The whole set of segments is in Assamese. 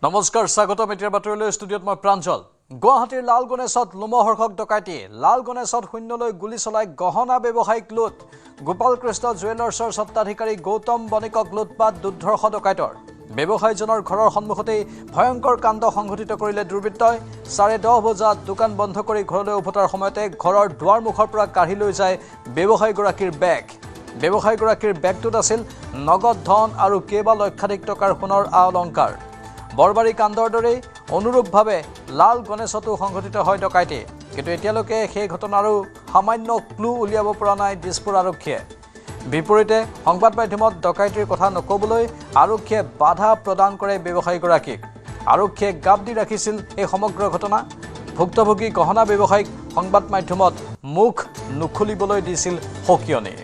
নমস্কাৰ স্বাগতম এতিয়াৰ বাতৰিলৈ ষ্টুডিঅ'ত মই প্ৰাঞ্জল গুৱাহাটীৰ লাল গণেশত লোমহৰ্ষক ডকাইতি লাল গণেশত শূন্যলৈ গুলি চলাই গহনা ব্যৱসায়িক লুট গোপাল কৃষ্ণ জুৱেলাৰ্ছৰ স্বত্বাধিকাৰী গৌতম বণিকক লুটপাট দুৰ্ধৰ্ষ ডকাইতৰ ব্যৱসায়ীজনৰ ঘৰৰ সন্মুখতেই ভয়ংকৰ কাণ্ড সংঘটিত কৰিলে দুৰ্বৃত্তই 10:30 বজাত দোকান বন্ধ কৰি ঘৰলৈ উভতাৰ সময়তে ঘৰৰ দুৱাৰমুখৰ পৰা কাঢ়ি লৈ যায় ব্যৱসায়ীগৰাকীৰ বেগ ব্যৱসায়ীগৰাকীৰ বেগটোত আছিল নগদ ধন আৰু কেইবা লক্ষাধিক টকাৰ সোণৰ অলংকাৰ বৰবাৰী কাণ্ডৰ দৰেই অনুৰূপভাৱে লাল গণেশতো সংঘটিত হয় ডকাইতি কিন্তু এতিয়ালৈকে সেই ঘটনাৰো সামান্য ক্লু উলিয়াব পৰা নাই দিছপুৰ আৰক্ষীয়ে বিপৰীতে সংবাদ মাধ্যমত ডকাইতিৰ কথা নকবলৈ আৰক্ষীয়ে বাধা প্ৰদান কৰে ব্যৱসায়ীগৰাকীক আৰক্ষীয়ে গাপ দি ৰাখিছিল এই সমগ্ৰ ঘটনা ভুক্তভোগী গহনা ব্যৱসায়ীক সংবাদ মাধ্যমত মুখ নুখুলিবলৈ দিছিল সকিয়নি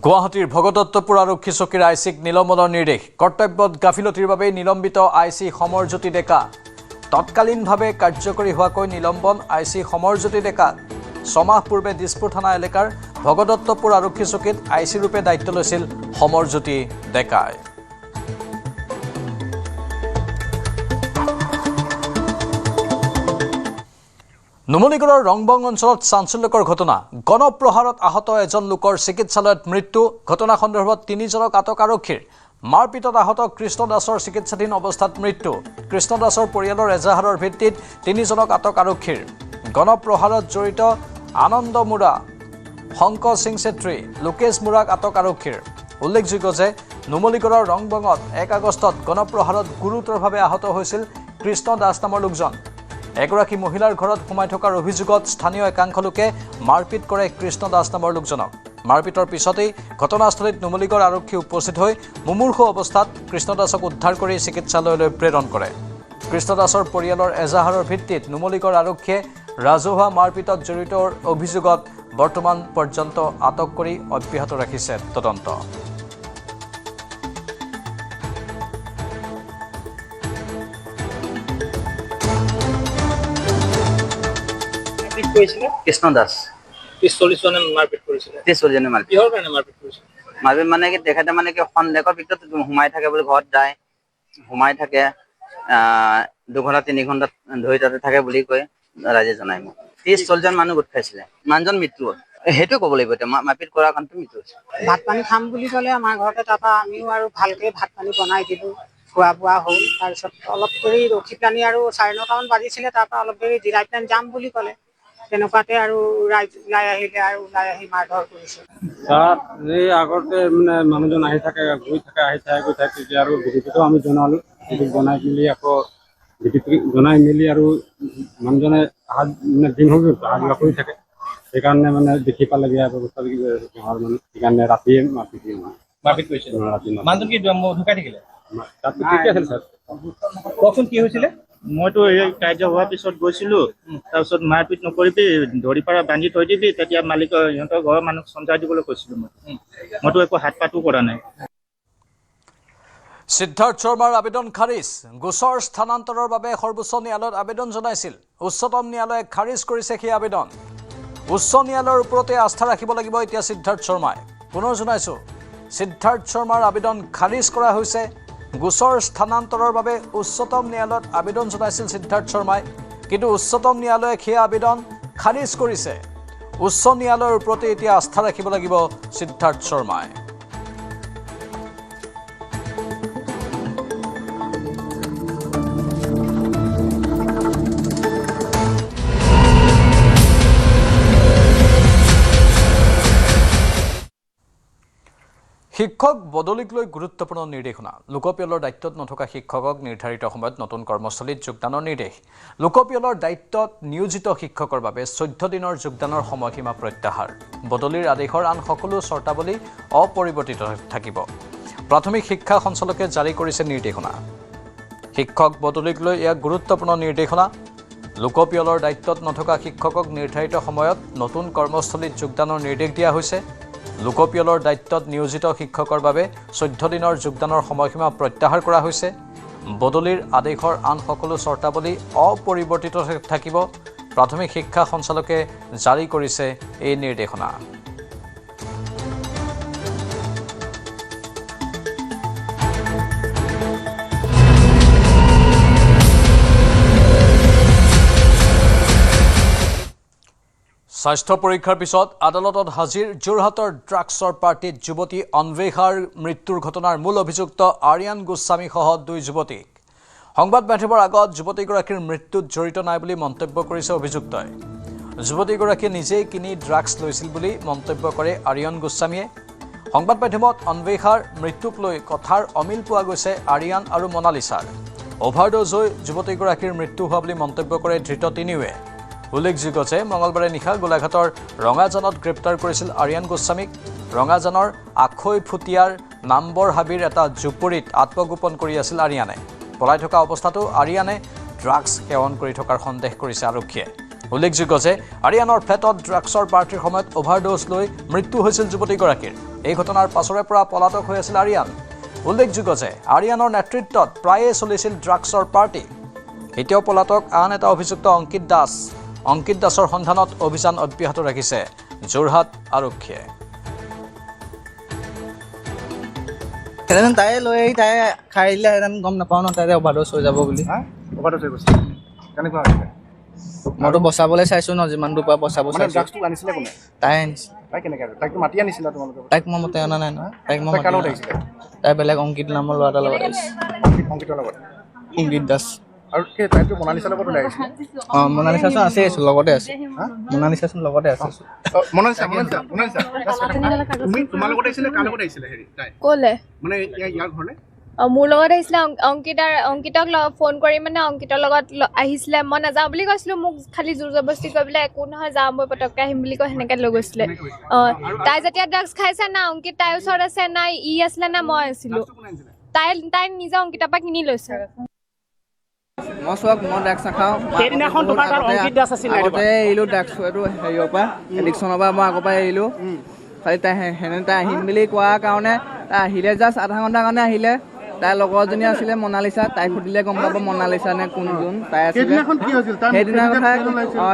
গুৱাহাটীৰ ভগদত্তপুৰ আৰক্ষী চকীৰ আইচিক নিলম্বনৰ নিৰ্দেশ কৰ্তব্যত গাফিলতিৰ বাবে নিলম্বিত আইচি সমৰজ্যোতি ডেকা তৎকালীনভাৱে কাৰ্যকৰী হোৱাকৈ নিলম্বন আইচি সমৰজ্যোতি ডেকা 6 মাহ পূৰ্বে দিছপুৰ থানা এলেকাৰ ভগদত্তপুৰ আৰক্ষী চকীত আইচি ৰূপে দায়িত্ব লৈছিল সমৰজ্যোতি ডেকাই নুমলীগড়ৰ ৰংবং অঞ্চলত চাঞ্চল্যকৰ ঘটনা গণপ্ৰহাৰত আহত এজন লোকৰ চিকিৎসালয়ত মৃত্যু ঘটনা সন্দৰ্ভত 3 জনক আটক আৰক্ষীৰ মাৰপিটত আহত কৃষ্ণ দাসৰ চিকিৎসাধীন অৱস্থাত মৃত্যু কৃষ্ণ দাসৰ পৰিয়ালৰ এজাহাৰৰ ভিত্তিত 3 জনক আটক আৰক্ষীৰ গণপ্ৰহাৰত জড়িত আনন্দ মুৰা শংক সিং ছেত্ৰী লোকেশ মুৰাক আটক আৰক্ষীৰ উল্লেখযোগ্য যে নুমলীগড়ৰ ৰংবঙত 1 আগষ্টত গণপ্ৰহাৰত গুৰুতৰভাৱে আহত হৈছিল কৃষ্ণ দাস নামৰ লোকজন এগৰাকী মহিলাৰ ঘৰত সোমাই থকাৰ অভিযোগত স্থানীয় একাংশ লোকে মাৰপিট কৰে কৃষ্ণ দাস নামৰ লোকজনক মাৰপিটৰ পিছতেই ঘটনাস্থলীত নুমলীগড় আৰক্ষী উপস্থিত হৈ মুমূৰ্ষু অৱস্থাত কৃষ্ণ দাসক উদ্ধাৰ কৰি চিকিৎসালয়লৈ প্ৰেৰণ কৰে কৃষ্ণ দাসৰ পৰিয়ালৰ এজাহাৰৰ ভিত্তিত নুমলীগড় আৰক্ষীয়ে ৰাজহুৱা মাৰপিটত জড়িতৰ অভিযোগত বৰ্তমান পৰ্যন্ত আটক কৰি অব্যাহত ৰাখিছে তদন্ত কৃষ্ণ দাস 40 জনে মাৰপিট কৰেছিল 40 জনে মাৰপিট কিহৰ কাৰণে মাৰপিট কৰিছিল মাৰপিট মানে কি দেখাতে মানে কি সন্দেহৰ ভিতৰত সোমাই থাকে বুলি ঘৰত যায় সোমাই থাকে 2 ঘণ্টা 3 ঘণ্টা ধৰি তাতে থাকে বুলি কয় ৰাজে জনাই মোক 30 জন মানুহ গোট খাইছিলে মানুহজন মৃত্যু হেতু ক'ব লাগিব এতিয়া মাৰপিট কৰাৰ কাৰণটো মৃত্যু হৈছে ভাত পানী খাম বুলি ক'লে আমাৰ ঘৰতে তাৰপা আমিও আৰু ভালকে ভাত পানী বনাই দিলো খোৱা বোৱা হ'ল তাৰপিছত অলপ দেৰি ৰখি পানি আৰু 9:30 মান বাজিছিলে তাৰপা অলপ দেৰি জিৰাই পানি যাম বুলি ক'লে তেনেকুৱাতে আৰু ওলাই আহিলে আৰু ওলাই আহি মাৰধৰ কৰিছে তাত এই আগতে মানে মানুহজন আহি থাকে গৈ থাকে আহি থাকে গৈ থাকে তেতিয়া আৰু ভিডিঅ'টো আমি জনালো বনাই মেলি আকৌ ভিডিঅ'টো জনাই মেলি আৰু মানুহজনে মানে দিন হৈ অহা কৰি থাকে সেইকাৰণে মানে দেখি পালে বিয়া ব্যৱস্থা মানে সেইকাৰণে ৰাতিয়ে মাৰপিট কৰিছিল মানুহজন কি ঢুকাই থাকিলে তাত ঠিকে আছিল ছাৰ কখন কি হৈছিলে মইতো এই কাৰ্য হোৱাৰ পিছত গৈছিলো তাৰপিছত মাৰপিট নকৰিবি ধৰি পাৰা বান্ধি থৈ দিবি তেতিয়া মালিকৰ সিহঁতৰ ঘৰৰ মানুহ সঞ্চাৰ দিবলৈ কৈছিলো মইতো একো হাত পাতো কৰা নাই সিদ্ধাৰ্থ শৰ্মাৰ আবেদন খাৰিজ গোচৰ স্থানান্তৰৰ বাবে সৰ্বোচ্চ ন্যায়ালয়ত আবেদন জনাইছিল উচ্চতম ন্যায়ালয়ে খাৰিজ কৰিছে সেই আবেদন উচ্চ ন্যায়ালয়ৰ ওপৰতে আস্থা ৰাখিব লাগিব এতিয়া সিদ্ধাৰ্থ শৰ্মাই পুনৰ জনাইছো সিদ্ধাৰ্থ শৰ্মাৰ আবেদন খাৰিজ কৰা হৈছে গোচৰ স্থানান্তৰৰ বাবে উচ্চতম ন্যায়ালয়ত আবেদন জনাইছিল সিদ্ধাৰ্থ শৰ্মাই কিন্তু উচ্চতম ন্যায়ালয়ে সেই আবেদন খাৰিজ কৰিছে উচ্চ ন্যায়ালয়ৰ ওপৰতে এতিয়া আস্থা ৰাখিব লাগিব সিদ্ধাৰ্থ শৰ্মাই শিক্ষক বদলিক লৈ গুৰুত্বপূৰ্ণ নিৰ্দেশনা লোকপিয়লৰ দায়িত্বত নথকা শিক্ষকক নিৰ্ধাৰিত সময়ত নতুন কৰ্মস্থলীত যোগদানৰ নিৰ্দেশ লোকপিয়লৰ দায়িত্বত নিয়োজিত শিক্ষকৰ বাবে 14 দিনৰ যোগদানৰ সময়সীমা প্ৰত্যাহাৰ বদলিৰ আদেশৰ আন সকলো চৰ্তাৱলী অপৰিৱৰ্তিত থাকিব প্ৰাথমিক শিক্ষা সঞ্চালকে জাৰি কৰিছে নিৰ্দেশনা শিক্ষক বদলিক লৈ এক গুৰুত্বপূৰ্ণ নিৰ্দেশনা লোকপিয়লৰ দায়িত্বত নথকা শিক্ষকক নিৰ্ধাৰিত সময়ত নতুন কৰ্মস্থলীত যোগদানৰ নিৰ্দেশ দিয়া হৈছে লোকপিয়লৰ দায়িত্বত নিয়োজিত শিক্ষকৰ বাবে 14 দিনৰ যোগদানৰ সময়সীমা প্ৰত্যাহাৰ কৰা হৈছে বদলিৰ আদেশৰ আন সকলো চৰ্তাৱলী অপৰিৱৰ্তিত থাকিব প্ৰাথমিক শিক্ষা সঞ্চালকে জাৰি কৰিছে এই নিৰ্দেশনা। স্বাস্থ্য পৰীক্ষাৰ পিছত আদালতত হাজিৰ যোৰহাটৰ ড্ৰাগছৰ পাৰ্টিত যুৱতী অন্বেষাৰ মৃত্যুৰ ঘটনাৰ মূল অভিযুক্ত আৰিয়ান গোস্বামীসহ 2 যুৱতীক। সংবাদ মাধ্যমৰ আগত যুৱতীগৰাকীৰ মৃত্যুত জড়িত নাই বুলি মন্তব্য কৰিছে অভিযুক্তই। যুৱতীগৰাকীয়ে নিজেই কিনি ড্ৰাগছ লৈছিল বুলি মন্তব্য কৰে আৰিয়ান গোস্বামীয়ে। সংবাদ মাধ্যমত অন্বেষাৰ মৃত্যুক লৈ কথাৰ অমিল পোৱা গৈছে আৰিয়ান আৰু মনালিছাৰ। অভাৰড'জ হৈ যুৱতীগৰাকীৰ মৃত্যু হোৱা বুলি মন্তব্য কৰে ধৃত তিনিওৱে। উল্লেখযোগ্য যে মঙলবাৰে নিশা গোলাঘাটৰ ৰঙাজানত গ্ৰেপ্তাৰ কৰিছিল আৰিয়ান গোস্বামীক। ৰঙাজানৰ আখৈ ফুটিয়াৰ নাম্বৰ হাবিৰ এটা জুপুৰিত আত্মগোপন কৰি আছিল আৰিয়ানে। পলাই থকা অৱস্থাতো আৰিয়ানে ড্ৰাগছ সেৱন কৰি থকাৰ সন্দেহ কৰিছে আৰক্ষীয়ে। উল্লেখযোগ্য যে আৰিয়ানৰ ফ্লেটত ড্ৰাগছৰ পাৰ্টিৰ সময়ত অভাৰড'জ লৈ মৃত্যু হৈছিল যুৱতীগৰাকীৰ। এই ঘটনাৰ পাছৰে পৰা পলাতক হৈ আছিল আৰিয়ান। উল্লেখযোগ্য যে আৰিয়ানৰ নেতৃত্বত প্ৰায়ে চলিছিল ড্ৰাগছৰ পাৰ্টি। এতিয়াও পলাতক আন এটা অভিযুক্ত অংকিত দাস। অংকিত দাসৰ সন্ধানত অভিযান অব্যাহত ৰাখিছে যোৰহাট আৰক্ষীয়ে। সেইদিনা তাই লৈ আহি তাই খাই দিলে, সেইদিনা গম নাপাওঁ ন তাই অভাৰড'জ হৈ যাব বুলি। অভাৰড'জ হৈ গৈছে কেনেকুৱা হৈছে মইতো বচাবলৈ চাইছোঁ ন, যিমান দূৰ পৰা বচাব চাইছোঁ। ড্ৰাগছটো আনিছিলে কোনে তাই আনিছে। তাই কেনেকৈ তাইকতো মাতি আনিছিলা তোমালোকে তাইক মই মতে অনা নাই নহয়। তাইক মই তাই কাৰ লগত মাতি আহিছিলে তাই বেলেগ অংকিত নামৰ ল'ৰা এটাৰ লগত আহিছে। অংকিতৰ লগত অংকিত দাস। আৰু কি তাইতো মনালিছাৰ লগত ওলাই আহিছিলে অঁ মনালিছাচোন আছে, লগতে আছে। মনালিছাচোন লগতে আছে। মনালিছা তুমি তোমাৰ লগত আহিছিলে কাৰ লগত আহিছিলে হেৰি তাই ক'লে মানে ইয়াৰ ঘৰলে মোৰ লগত আহিছিলে অংকিতক ফোন কৰি মানে অংকিতৰ লগত আহিছিলে। মই নাযাওঁ বুলি কৈছিলোঁ, মোক খালি জোৰ জবস্তি কৰি পেলাই একো নহয় যাওঁ মই পটককৈ আহিম বুলি কৈ সেনেকৈ লৈ গৈছিলে। তাই যেতিয়া ড্ৰাগছ খাইছে না অংকিত তাইৰ ওচৰত আছে না ই আছিলে না মই আছিলোঁ। তাই নিজে অংকিতৰ পৰা কিনি লৈছে। মই চোৱাক মই ড্ৰাগছ নাখাওঁ। আগতে এৰিলোঁ ড্ৰাগছ, এইটো হেৰিয়ৰ পৰা এডিকশ্যনৰ পৰা মই আগৰ পৰা এৰিলোঁ। খালি তাই তাই আহিম বুলি কোৱাৰ কাৰণে তাই আহিলে জাষ্ট আধা ঘণ্টাৰ কাৰণে আহিলে। তাইৰ লগৰজনী আছিলে মনালিছা, তাইক সুধিলে গম পাব মনালিছা নে কোনজন তাই আছিলে। সেইদিনা কথা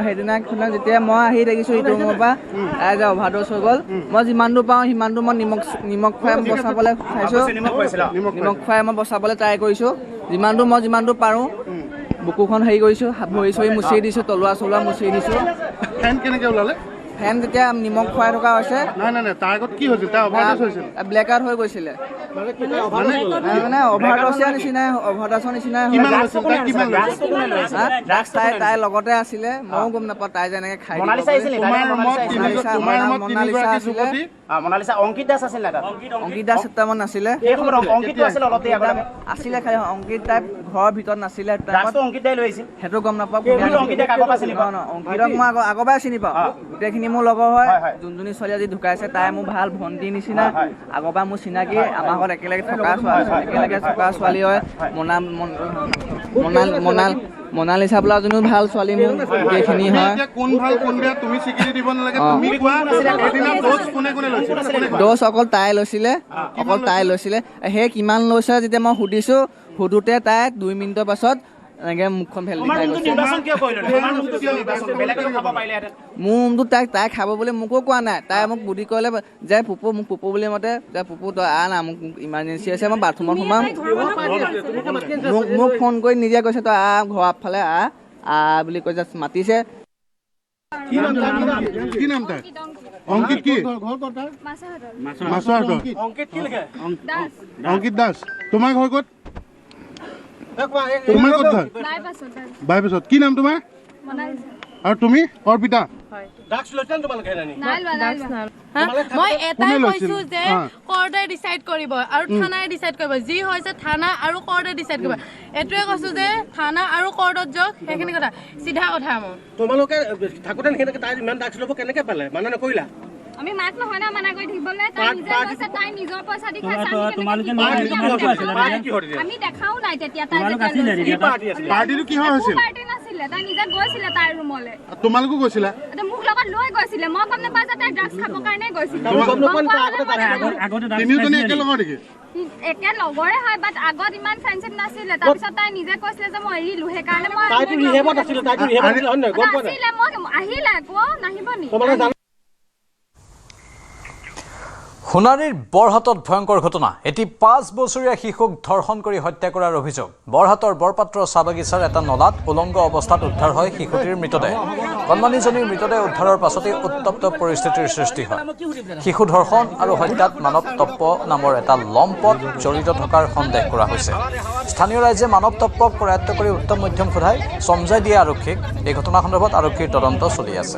সেইদিনা যেতিয়া মই আহি দেখিছোঁ ইটো ৰুমৰ পৰা তাই যে অভাৰড'জ হৈ গ'ল। মই যিমান দূৰ পাওঁ সিমান দূৰ মই নিমখ খুৱাই বচাবলৈ চাইছোঁ। নিমখ খুৱাই মই বচাবলৈ ট্ৰাই কৰিছোঁ যিমান দূৰ পাৰোঁ। বুকুখন হেৰি কৰিছোঁ, ভৰি চৰি মুচি দিছোঁ, তলুৱা চলোৱা মুচি দিছোঁ। ফেন কেনেকৈ ওলালে ফেন যেতিয়া নিমখ খুৱাই থকা হৈছে নাই তাৰ আগত কি হৈছিল তাই অভাৰড'জ হৈছিল ব্লেক আউট হৈ গৈছিলে। মানে অভাৰড'জৰ নিচিনাই তাই লগতে আছিলে। ময়ো গম নাপাওঁ তাই যেনেকে খাই অংকিত দাস আছিলে অংকিত দাস দুটামান নাছিলে আছিলে খালি অংকিত তাই ঘৰৰ ভিতৰত নাছিলে। সেইটো গম নাপাওঁ। অংকিতক মই আগৰ পৰাই চিনি পাওঁ, গোটেইখিনি মোৰ লগৰ হয়। যোনজনী ছোৱালী আজি ঢুকাইছে তাই মোৰ ভাল ভণ্টিৰ নিচিনা, আগৰ পৰা মোৰ চিনাকি। আমাৰ ঘৰত একেলগে থকা ছোৱালী হয়। মনালিছা বোলা জনীও ভাল ছোৱালী মোৰ, গোটেইখিনি হয়। ড'জ অকল তাই লৈছিলে। সেই কিমান লৈছে যেতিয়া মই সুধোতে তাই 2 মিনিটৰ পাছত এনেকৈ মুখখন ফেলি খাই গৈছে। মোৰ ৰুমটো তাই খাব বুলি মোকো কোৱা নাই। তাই মোক বুদ্ধি কৰিলে যে মোক পুপু বুলি মাতে, যে পুপু তই না মোক ইমাৰ্জেঞ্চি আছে মই বাথৰুমত সোমাম। মোক ফোন কৰি নিজে কৈছে তই ঘৰৰ আগফালে বুলি কৈ জাষ্ট মাতিছে। অংকিত দাস তোমাৰ ঘৰ ক'ত? বাইপাছত কি নাম তোমাৰ? আৰু তুমি অৰ্পিতা? মই এটাই কৈছো যে কোৰ্টে ডিসাইড কৰিব আৰু থানাই ডিসাইড কৰিব, যি হৈছে থানা আৰু কোৰ্টে ডিসাইড কৰিব। এটোৱে কৈছো যে থানা আৰু কোৰ্টত যাওক, সেইখিনি কথা সিধা কথা। মই তোমালোকে থাকোতে তাই ইমান ড্ৰাগছ ল'ব কেনেকে পালে? মানা নকৰিলা? আমি মাক নহয় না মানা কৰি থাকিবলৈ। তাই নিজে কৈছে তাই নিজৰ পইচা দি খাইছে। আমি দেখাও নাই তেতিয়া তাই পাৰ্টিটো কিহৰ হৈছিল? পাৰ্টি নাছিলে, তাই নিজে গৈছিলে তাইৰ ৰুমলৈ। তোমালোকো গৈছিলা? মোক লগত লৈ গৈছিলে, মই গম নাপাওঁ যে তাই ড্ৰাগছ খাবৰ কাৰণে গৈছিলে। তিনিওজনী একেলগৰ নেকি? একে লগৰে হয় বাট আগত ইমান ফ্ৰেণ্ডশ্বিপ নাছিলে তাৰপিছত তাই নিজে কৈছিলে যে মই এৰিলো সেইকাৰণে মই তাইতো ৰিহেবত আছিলে হয় নহয় গম পোৱা নাই আছিলে মই আহিলে আকৌ নাহিব নি সোণাৰীৰ বৰহাটত ভয়ংকৰ ঘটনা এটি 5 বছৰীয়া শিশুক ধৰ্ষণ কৰি হত্যা কৰাৰ অভিযোগ বৰহাটৰ বৰপাত্ৰ চাহ বাগিচাৰ এটা নলাত উলংগ অৱস্থাত উদ্ধাৰ হয় শিশুটিৰ মৃতদেহ কণমানিজনীৰ মৃতদেহ উদ্ধাৰৰ পাছতে উত্তপ্ত পৰিস্থিতিৰ সৃষ্টি হয় শিশু ধৰ্ষণ আৰু হত্যাত মানৱ তপ্প নামৰ এটা লম্পট জড়িত থকাৰ সন্দেহ কৰা হৈছে স্থানীয় ৰাইজে মানৱ তপ্পক কৰায়ত্ব কৰি উত্তম মধ্যম সোধাই সমজাই দিয়ে আৰক্ষীক এই ঘটনা সন্দৰ্ভত আৰক্ষীৰ তদন্ত চলি আছে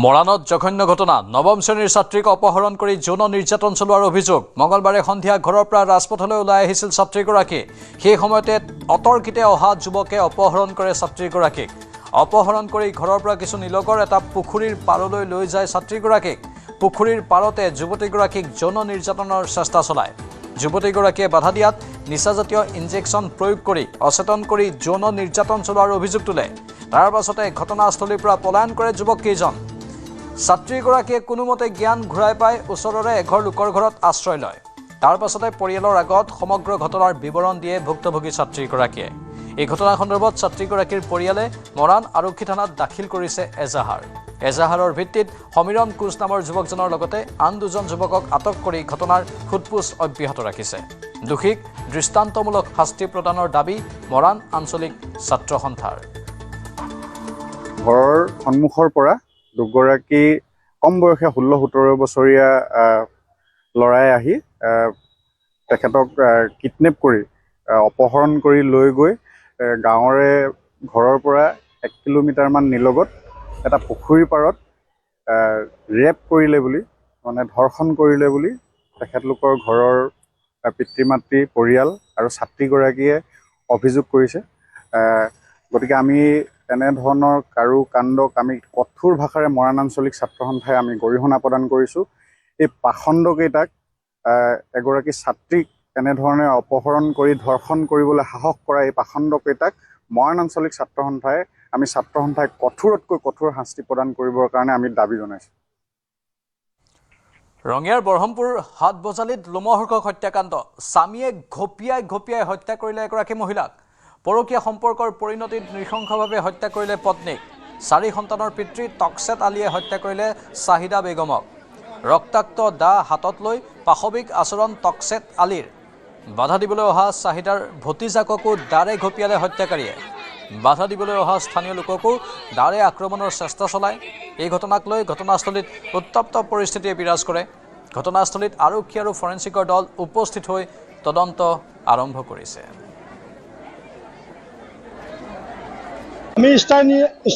মৰাণত জঘন্য ঘটনা নৱম শ্ৰেণীৰ ছাত্ৰীক অপহৰণ কৰি যৌন নিৰ্যাতন চলোৱাৰ অভিযোগ মঙলবাৰে সন্ধিয়া ঘৰৰ পৰা ৰাজপথলৈ ওলাই আহিছিল ছাত্ৰীগৰাকী সেই সময়তে অতৰ্কিতে অহা যুৱকে অপহৰণ কৰে ছাত্ৰীগৰাকীক অপহৰণ কৰি ঘৰৰ পৰা কিছু নিলগৰ এটা পুখুৰীৰ পাৰলৈ লৈ যায় ছাত্ৰীগৰাকীক পুখুৰীৰ পাৰতে যুৱতীগৰাকীক যৌন নিৰ্যাতনৰ চেষ্টা চলায় যুৱতীগৰাকীয়ে বাধা দিয়াত নিচাজাতীয় ইনজেকশ্যন প্ৰয়োগ কৰি অচেতন কৰি যৌন নিৰ্যাতন চলোৱাৰ অভিযোগ তোলে তাৰ পাছতে ঘটনাস্থলীৰ পৰা পলায়ন কৰে যুৱককেইজন ছাত্ৰীগৰাকীয়ে কোনোমতে জ্ঞান ঘূৰাই পাই ওচৰৰে এঘৰ লোকৰ ঘৰত আশ্ৰয় লয় তাৰ পাছতে পৰিয়ালৰ আগত সমগ্ৰ ঘটনাৰ বিৱৰণ দিয়ে ভুক্তভোগী ছাত্ৰীগৰাকীয়ে এই ঘটনা সন্দৰ্ভত ছাত্ৰীগৰাকীৰ পৰিয়ালে মৰাণ আৰক্ষী থানাত দাখিল কৰিছে এজাহাৰৰ ভিত্তিত সমীৰণ কোচ নামৰ যুৱকজনৰ লগতে আন দুজন যুৱকক আটক কৰি ঘটনাৰ সোধপোছ অব্যাহত ৰাখিছে দোষীক দৃষ্টান্তমূলক শাস্তি প্ৰদানৰ দাবী মৰাণ আঞ্চলিক ছাত্ৰ সন্থাৰ ঘৰৰ সন্মুখৰ পৰা দুগৰাকী কম বয়সীয়া 16-17 বছৰীয়া ল'ৰাই আহি তেখেতক কিডনেপ কৰি অপহৰণ কৰি লৈ গৈ গাঁৱৰে ঘৰৰ পৰা 1 কিলোমিটাৰমান নিলগত এটা পুখুৰীৰ পাৰত ৰেপ কৰিলে বুলি মানে ধৰ্ষণ কৰিলে বুলি তেখেতলোকৰ ঘৰৰ পিতৃ মাতৃ পৰিয়াল আৰু ছাত্ৰীগৰাকীয়ে অভিযোগ কৰিছে গতিকে আমি এনেধৰণৰ কাৰু কাণ্ডক আমি কঠোৰ ভাষাৰে মৰাণ আঞ্চলিক ছাত্ৰ সন্থাই আমি গৰিহণা প্ৰদান কৰিছোঁ এই পাখণ্ডকেইটাক এগৰাকী ছাত্ৰীক এনেধৰণে অপহৰণ কৰি ধৰ্ষণ কৰিবলৈ সাহস কৰা এই পাখণ্ডকেইটাক মৰাণ আঞ্চলিক ছাত্ৰ সন্থাই আমি ছাত্ৰ সন্থাই কঠোৰতকৈ কঠোৰ শাস্তি প্ৰদান কৰিবৰ কাৰণে আমি দাবী জনাইছোঁ ৰঙিয়াৰ বৰহমপুৰ হাট বজালিত লোমহৰ্ষক হত্যাকাণ্ড স্বামীয়ে ঘপিয়াই হত্যা কৰিলে এগৰাকী মহিলাক পৰকীয়া সম্পৰ্কৰ পৰিণতিত নৃশংসভাৱে হত্যা কৰিলে পত্নীক 4 সন্তানৰ পিতৃ তকছেট আলীয়ে হত্যা কৰিলে চাহিদা বেগমক ৰক্তাক্ত দা হাতত লৈ পাশবিক আচৰণ তকছেট আলীৰ বাধা দিবলৈ অহা চাহিদাৰ ভতিজাককো দাৰে ঘপিয়ালে হত্যাকাৰীয়ে বাধা দিবলৈ অহা স্থানীয় লোককো দাৰে আক্ৰমণৰ চেষ্টা চলায় এই ঘটনাক লৈ ঘটনাস্থলীত উত্তপ্ত পৰিস্থিতিয়ে বিৰাজ কৰে ঘটনাস্থলীত আৰক্ষী আৰু ফৰেনচিকৰ দল উপস্থিত হৈ তদন্ত আৰম্ভ কৰিছে আমি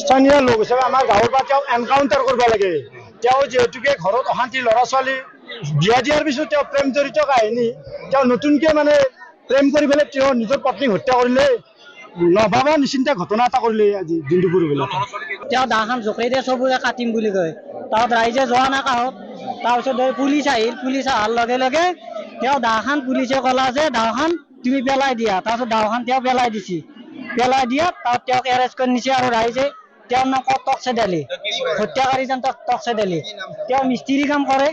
স্থানীয় লোক হিচাপে আমাৰ গাঁৱৰ পৰা তেওঁক এনকাউণ্টাৰ কৰিব লাগে তেওঁ যিহেতুকে ঘৰত অশান্তি ল'ৰা ছোৱালী বিয়া দিয়াৰ পিছত তেওঁ প্ৰেম জড়িত কাহিনী তেওঁ নতুনকৈ মানে প্ৰেম কৰি পেলাই তেওঁ নিজৰ পত্নীক হত্যা কৰিলে নভাবা নিচিন্তা ঘটনা এটা কৰিলে আজি দিনটো পৰিবলৈ তেওঁ দাখন জোকাৰি দিয়ে চবৰে কাটিম বুলি কয় তাত ৰাইজে যোৱা নাই কাষত তাৰপিছত পুলিচ অহাৰ লগে লগে তেওঁ দাখন পুলিচে ক'লা যে দাখন তুমি পেলাই দিয়া তাৰপিছত দাখন তেওঁ পেলাই দিছে পেলাই দিয়াত তাত তেওঁক এৰেষ্ট কৰি নিছে আৰু ৰাইজে তেওঁৰ নাম তকছেট আলী হত্যাকাৰীজন তকছেট আলী তেওঁ মিস্ত্ৰী কাম কৰে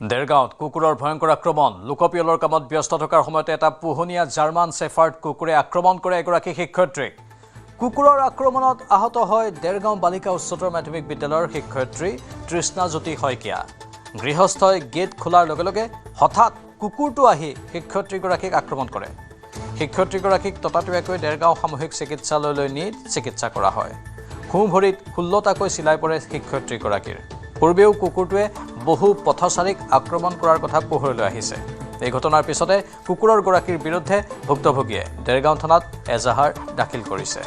দেৰগাঁৱত কুকুৰৰ ভয়ংকৰ আক্ৰমণ লোকপিয়লৰ কামত ব্যস্ত থকাৰ সময়তে এটা পোহনীয়া জাৰ্মান শেফাৰ্ড কুকুৰে আক্ৰমণ কৰে এগৰাকী শিক্ষয়িত্ৰীক কুকুৰৰ আক্ৰমণত আহত হয় দেৰগাঁও বালিকা উচ্চতৰ মাধ্যমিক বিদ্যালয়ৰ শিক্ষয়িত্ৰী তৃষ্ণাজ্যোতি শইকীয়া গৃহস্থই গেট খোলাৰ লগে লগে হঠাৎ কুকুৰটো আহি শিক্ষয়িত্ৰীগৰাকীক আক্ৰমণ কৰে শিক্ষয়িত্ৰীগৰাকীক ততাতৈয়াকৈ দেৰগাঁও সামূহিক চিকিৎসালয়লৈ নি চিকিৎসা কৰা হয় সোঁ ভৰিত 16টাকৈ চিলাই পৰে শিক্ষয়িত্ৰীগৰাকীৰ পূৰ্বেও কুকুৰটোৱে বহু পথচাৰীক আক্ৰমণ কৰাৰ কথা পোহৰলৈ আহিছে এই ঘটনাৰ পিছতে কুকুৰৰ গৰাকীৰ বিৰুদ্ধে ভুক্তভোগীয়ে দেৰগাঁও থানাত এজাহাৰ দাখিল কৰিছে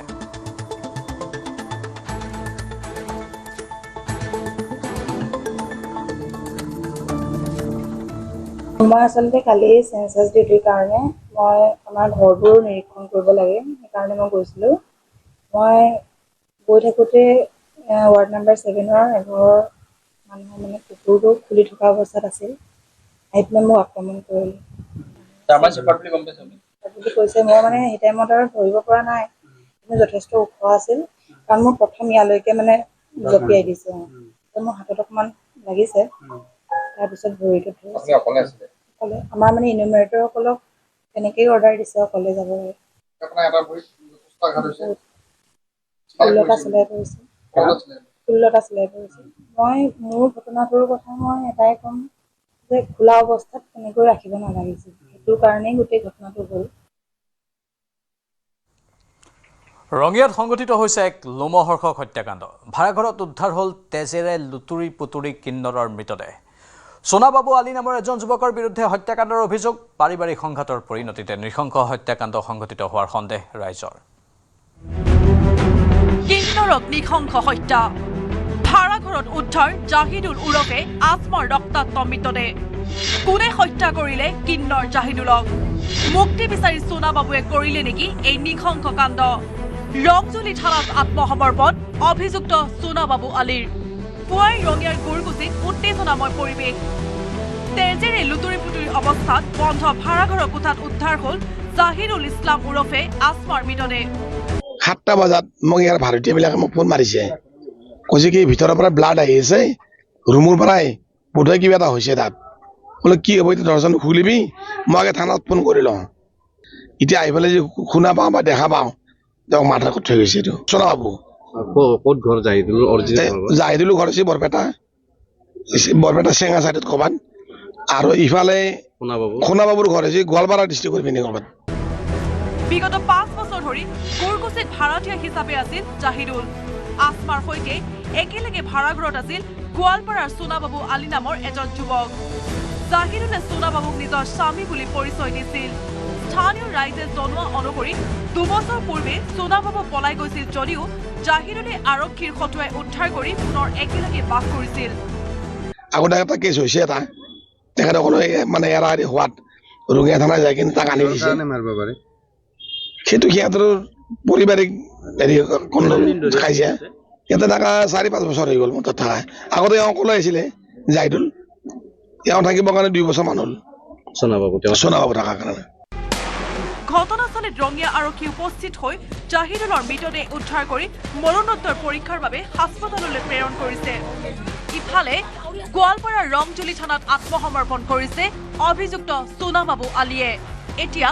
মই আচলতে কালি সেন্সাস ডিউটিৰ কাৰণে মই আমাৰ ঘৰবোৰ নিৰীক্ষণ কৰিব লাগে সেইকাৰণে মই গৈছিলোঁ মই গৈ থাকোঁতে ৱাৰ্ড নাম্বাৰ 7ৰ এঘৰ মানুহে মানে কুকুৰটো খুলি থকা অৱস্থাত আছিল, আহি পেলাই মোক আক্ৰমণ কৰিলে বুলি কৈছে। মই মানে সেই টাইমত আৰু ধৰিব পৰা নাই, কিন্তু যথেষ্ট ওখ আছিল, কাৰণ মোৰ প্ৰথম ইয়ালৈকে মানে জঁপিয়াই দিছে। মোৰ হাতত অকণমান লাগিছে, তাৰপিছত ভৰিটো ধৰিছে। অকলে আমাৰ মানে ইনুমাৰেটৰসকলক তেনেকেই অৰ্ডাৰ দিছে অকলে যাবলৈ। 16টা চিলাই পৰিছে। মই মোৰ ঘটনাটোৰ কথা মই এটাই ক'ম যে খোলা অৱস্থাত তেনেকৈ ৰাখিব নালাগিছিল, সেইটো কাৰণেই গোটেই ঘটনাটো হ'ল। ৰঙিয়াত সংঘটিত হৈছে এক লোমহৰ্ষক হত্যাকাণ্ড। ভাড়াঘৰত উদ্ধাৰ হ'ল তেজেৰে লুতুৰি পুতুৰি কিন্নৰৰ মৃতদেহ। সোনাবাবু আলী নামৰ এজন যুৱকৰ বিৰুদ্ধে হত্যাকাণ্ডৰ অভিযোগ। পাৰিবাৰিক সংঘাতৰ পৰিণতিতে নৃশংস হত্যাকাণ্ড সংঘটিত হোৱাৰ সন্দেহ ৰাইজৰ। কিন্নৰক নৃশংস হত্যা, ভাড়াঘৰত উদ্ধাৰ জাহিদুল ওৰফে আসমাৰ ৰক্তাক্ত মৃতদেহ। কোনে হত্যা কৰিলে কিন্নৰ জাহিদুলক? মুক্তি বিচাৰি সোনাবাবুৱে কৰিলে নেকি এই নৃশংস কাণ্ড? ৰংজুলি থানাত আত্মসমৰ্পণ অভিযুক্ত সোনাবাবু আলীৰ। পুৱাই ৰঙিয়াৰ গুৰকুচিত উত্তেজনাময় পৰিৱেশ। তেজেৰে লুতুৰি পুতুৰি অৱস্থাত বন্ধ ভাড়াঘৰৰ কোঠাত উদ্ধাৰ হ'ল জাহিদুল ইছলাম ওৰফে আসমাৰ মৃতদেহ। 7টা বজাত মোক ইয়াৰ ভাৰতীয়বিলাকে মোক ফোন মাৰিছে, কৈছে কি ভিতৰৰ পৰা ব্লাড আহি আছে, ৰুমৰ পৰাই বোধহয় কিবা এটা হৈছে তাত। বোলে কি হ'ব এতিয়া দৰ্জাখন খুলিবি, মই আগে থানাত ফোন কৰি লওঁ। এতিয়া আহি পেলাই যে শুনা পাওঁ বা দেখা পাওঁ, তেওঁক মাথা ক'ত থৈ গৈছে এইটো সোনাবাবু। ক'ত ঘৰ জাহিদুল? জাহিদুলৰ ঘৰ হৈছে বৰপেটা চেঙা চাইডত ক'ৰবাত, আৰু ইফালে সোনাবাবুৰ ঘৰ হৈছে গোৱালপাৰা ডিষ্ট্ৰিক্টৰ পিনে ক'ৰবাত। বিগত 5 বছৰ ধৰি গুৰকুচিত ভাড়াতীয়া হিচাপে আছিল জাহিদুল। আসমাৰ সৈতে একেলগে ভাড়াঘৰত আছিল গোৱালপাৰাৰ সোনাবাবু আলী নামৰ এজন যুৱক। জাহিদুলে সোনাবাবুক নিজৰ স্বামী বুলি পৰিচয় দিছিল। স্থানীয় ৰাইজে জনোৱা অনুসৰি 2 বছৰ পূৰ্বে সোনাবাবু পলাই গৈছিল যদিও জাহিদুলে আৰক্ষীৰ হতুৱাই উদ্ধাৰ কৰি পুনৰ একেলগে বাস কৰিছিল। আগতে এটা কেছ হৈছে, এটা তেখেতসকলে মানে এৰা এৰি হোৱাত ৰঙিয়া থানাত যাই কিনে তাক আনি দিছে। সেইটো সিহঁতৰ পাৰিবাৰিক হেৰি খাইছে। ইয়াতে থকা 4-5 বছৰ হৈ গ'ল মোৰ তাত থকা। আগতে এওঁ অকলে আহিছিলে জাহিদুল, এওঁ থাকিবৰ কাৰণে 2 বছৰ মান হ'ল সোনাবাবু থকাৰ কাৰণে। ঘটনাস্থলীত ৰঙিয়া আৰক্ষী উপস্থিত হৈ জাহিদুলৰ মৃতদেহ উদ্ধাৰ কৰি মৰণোত্তৰ পৰীক্ষাৰ বাবে হাস্পতাললৈ প্ৰেৰণ কৰিছে। ইফালে গোৱালপাৰাৰ ৰংজুলি থানাত আত্মসমৰ্পণ কৰিছে অভিযুক্ত সোনাবাবু আলীয়ে। এতিয়া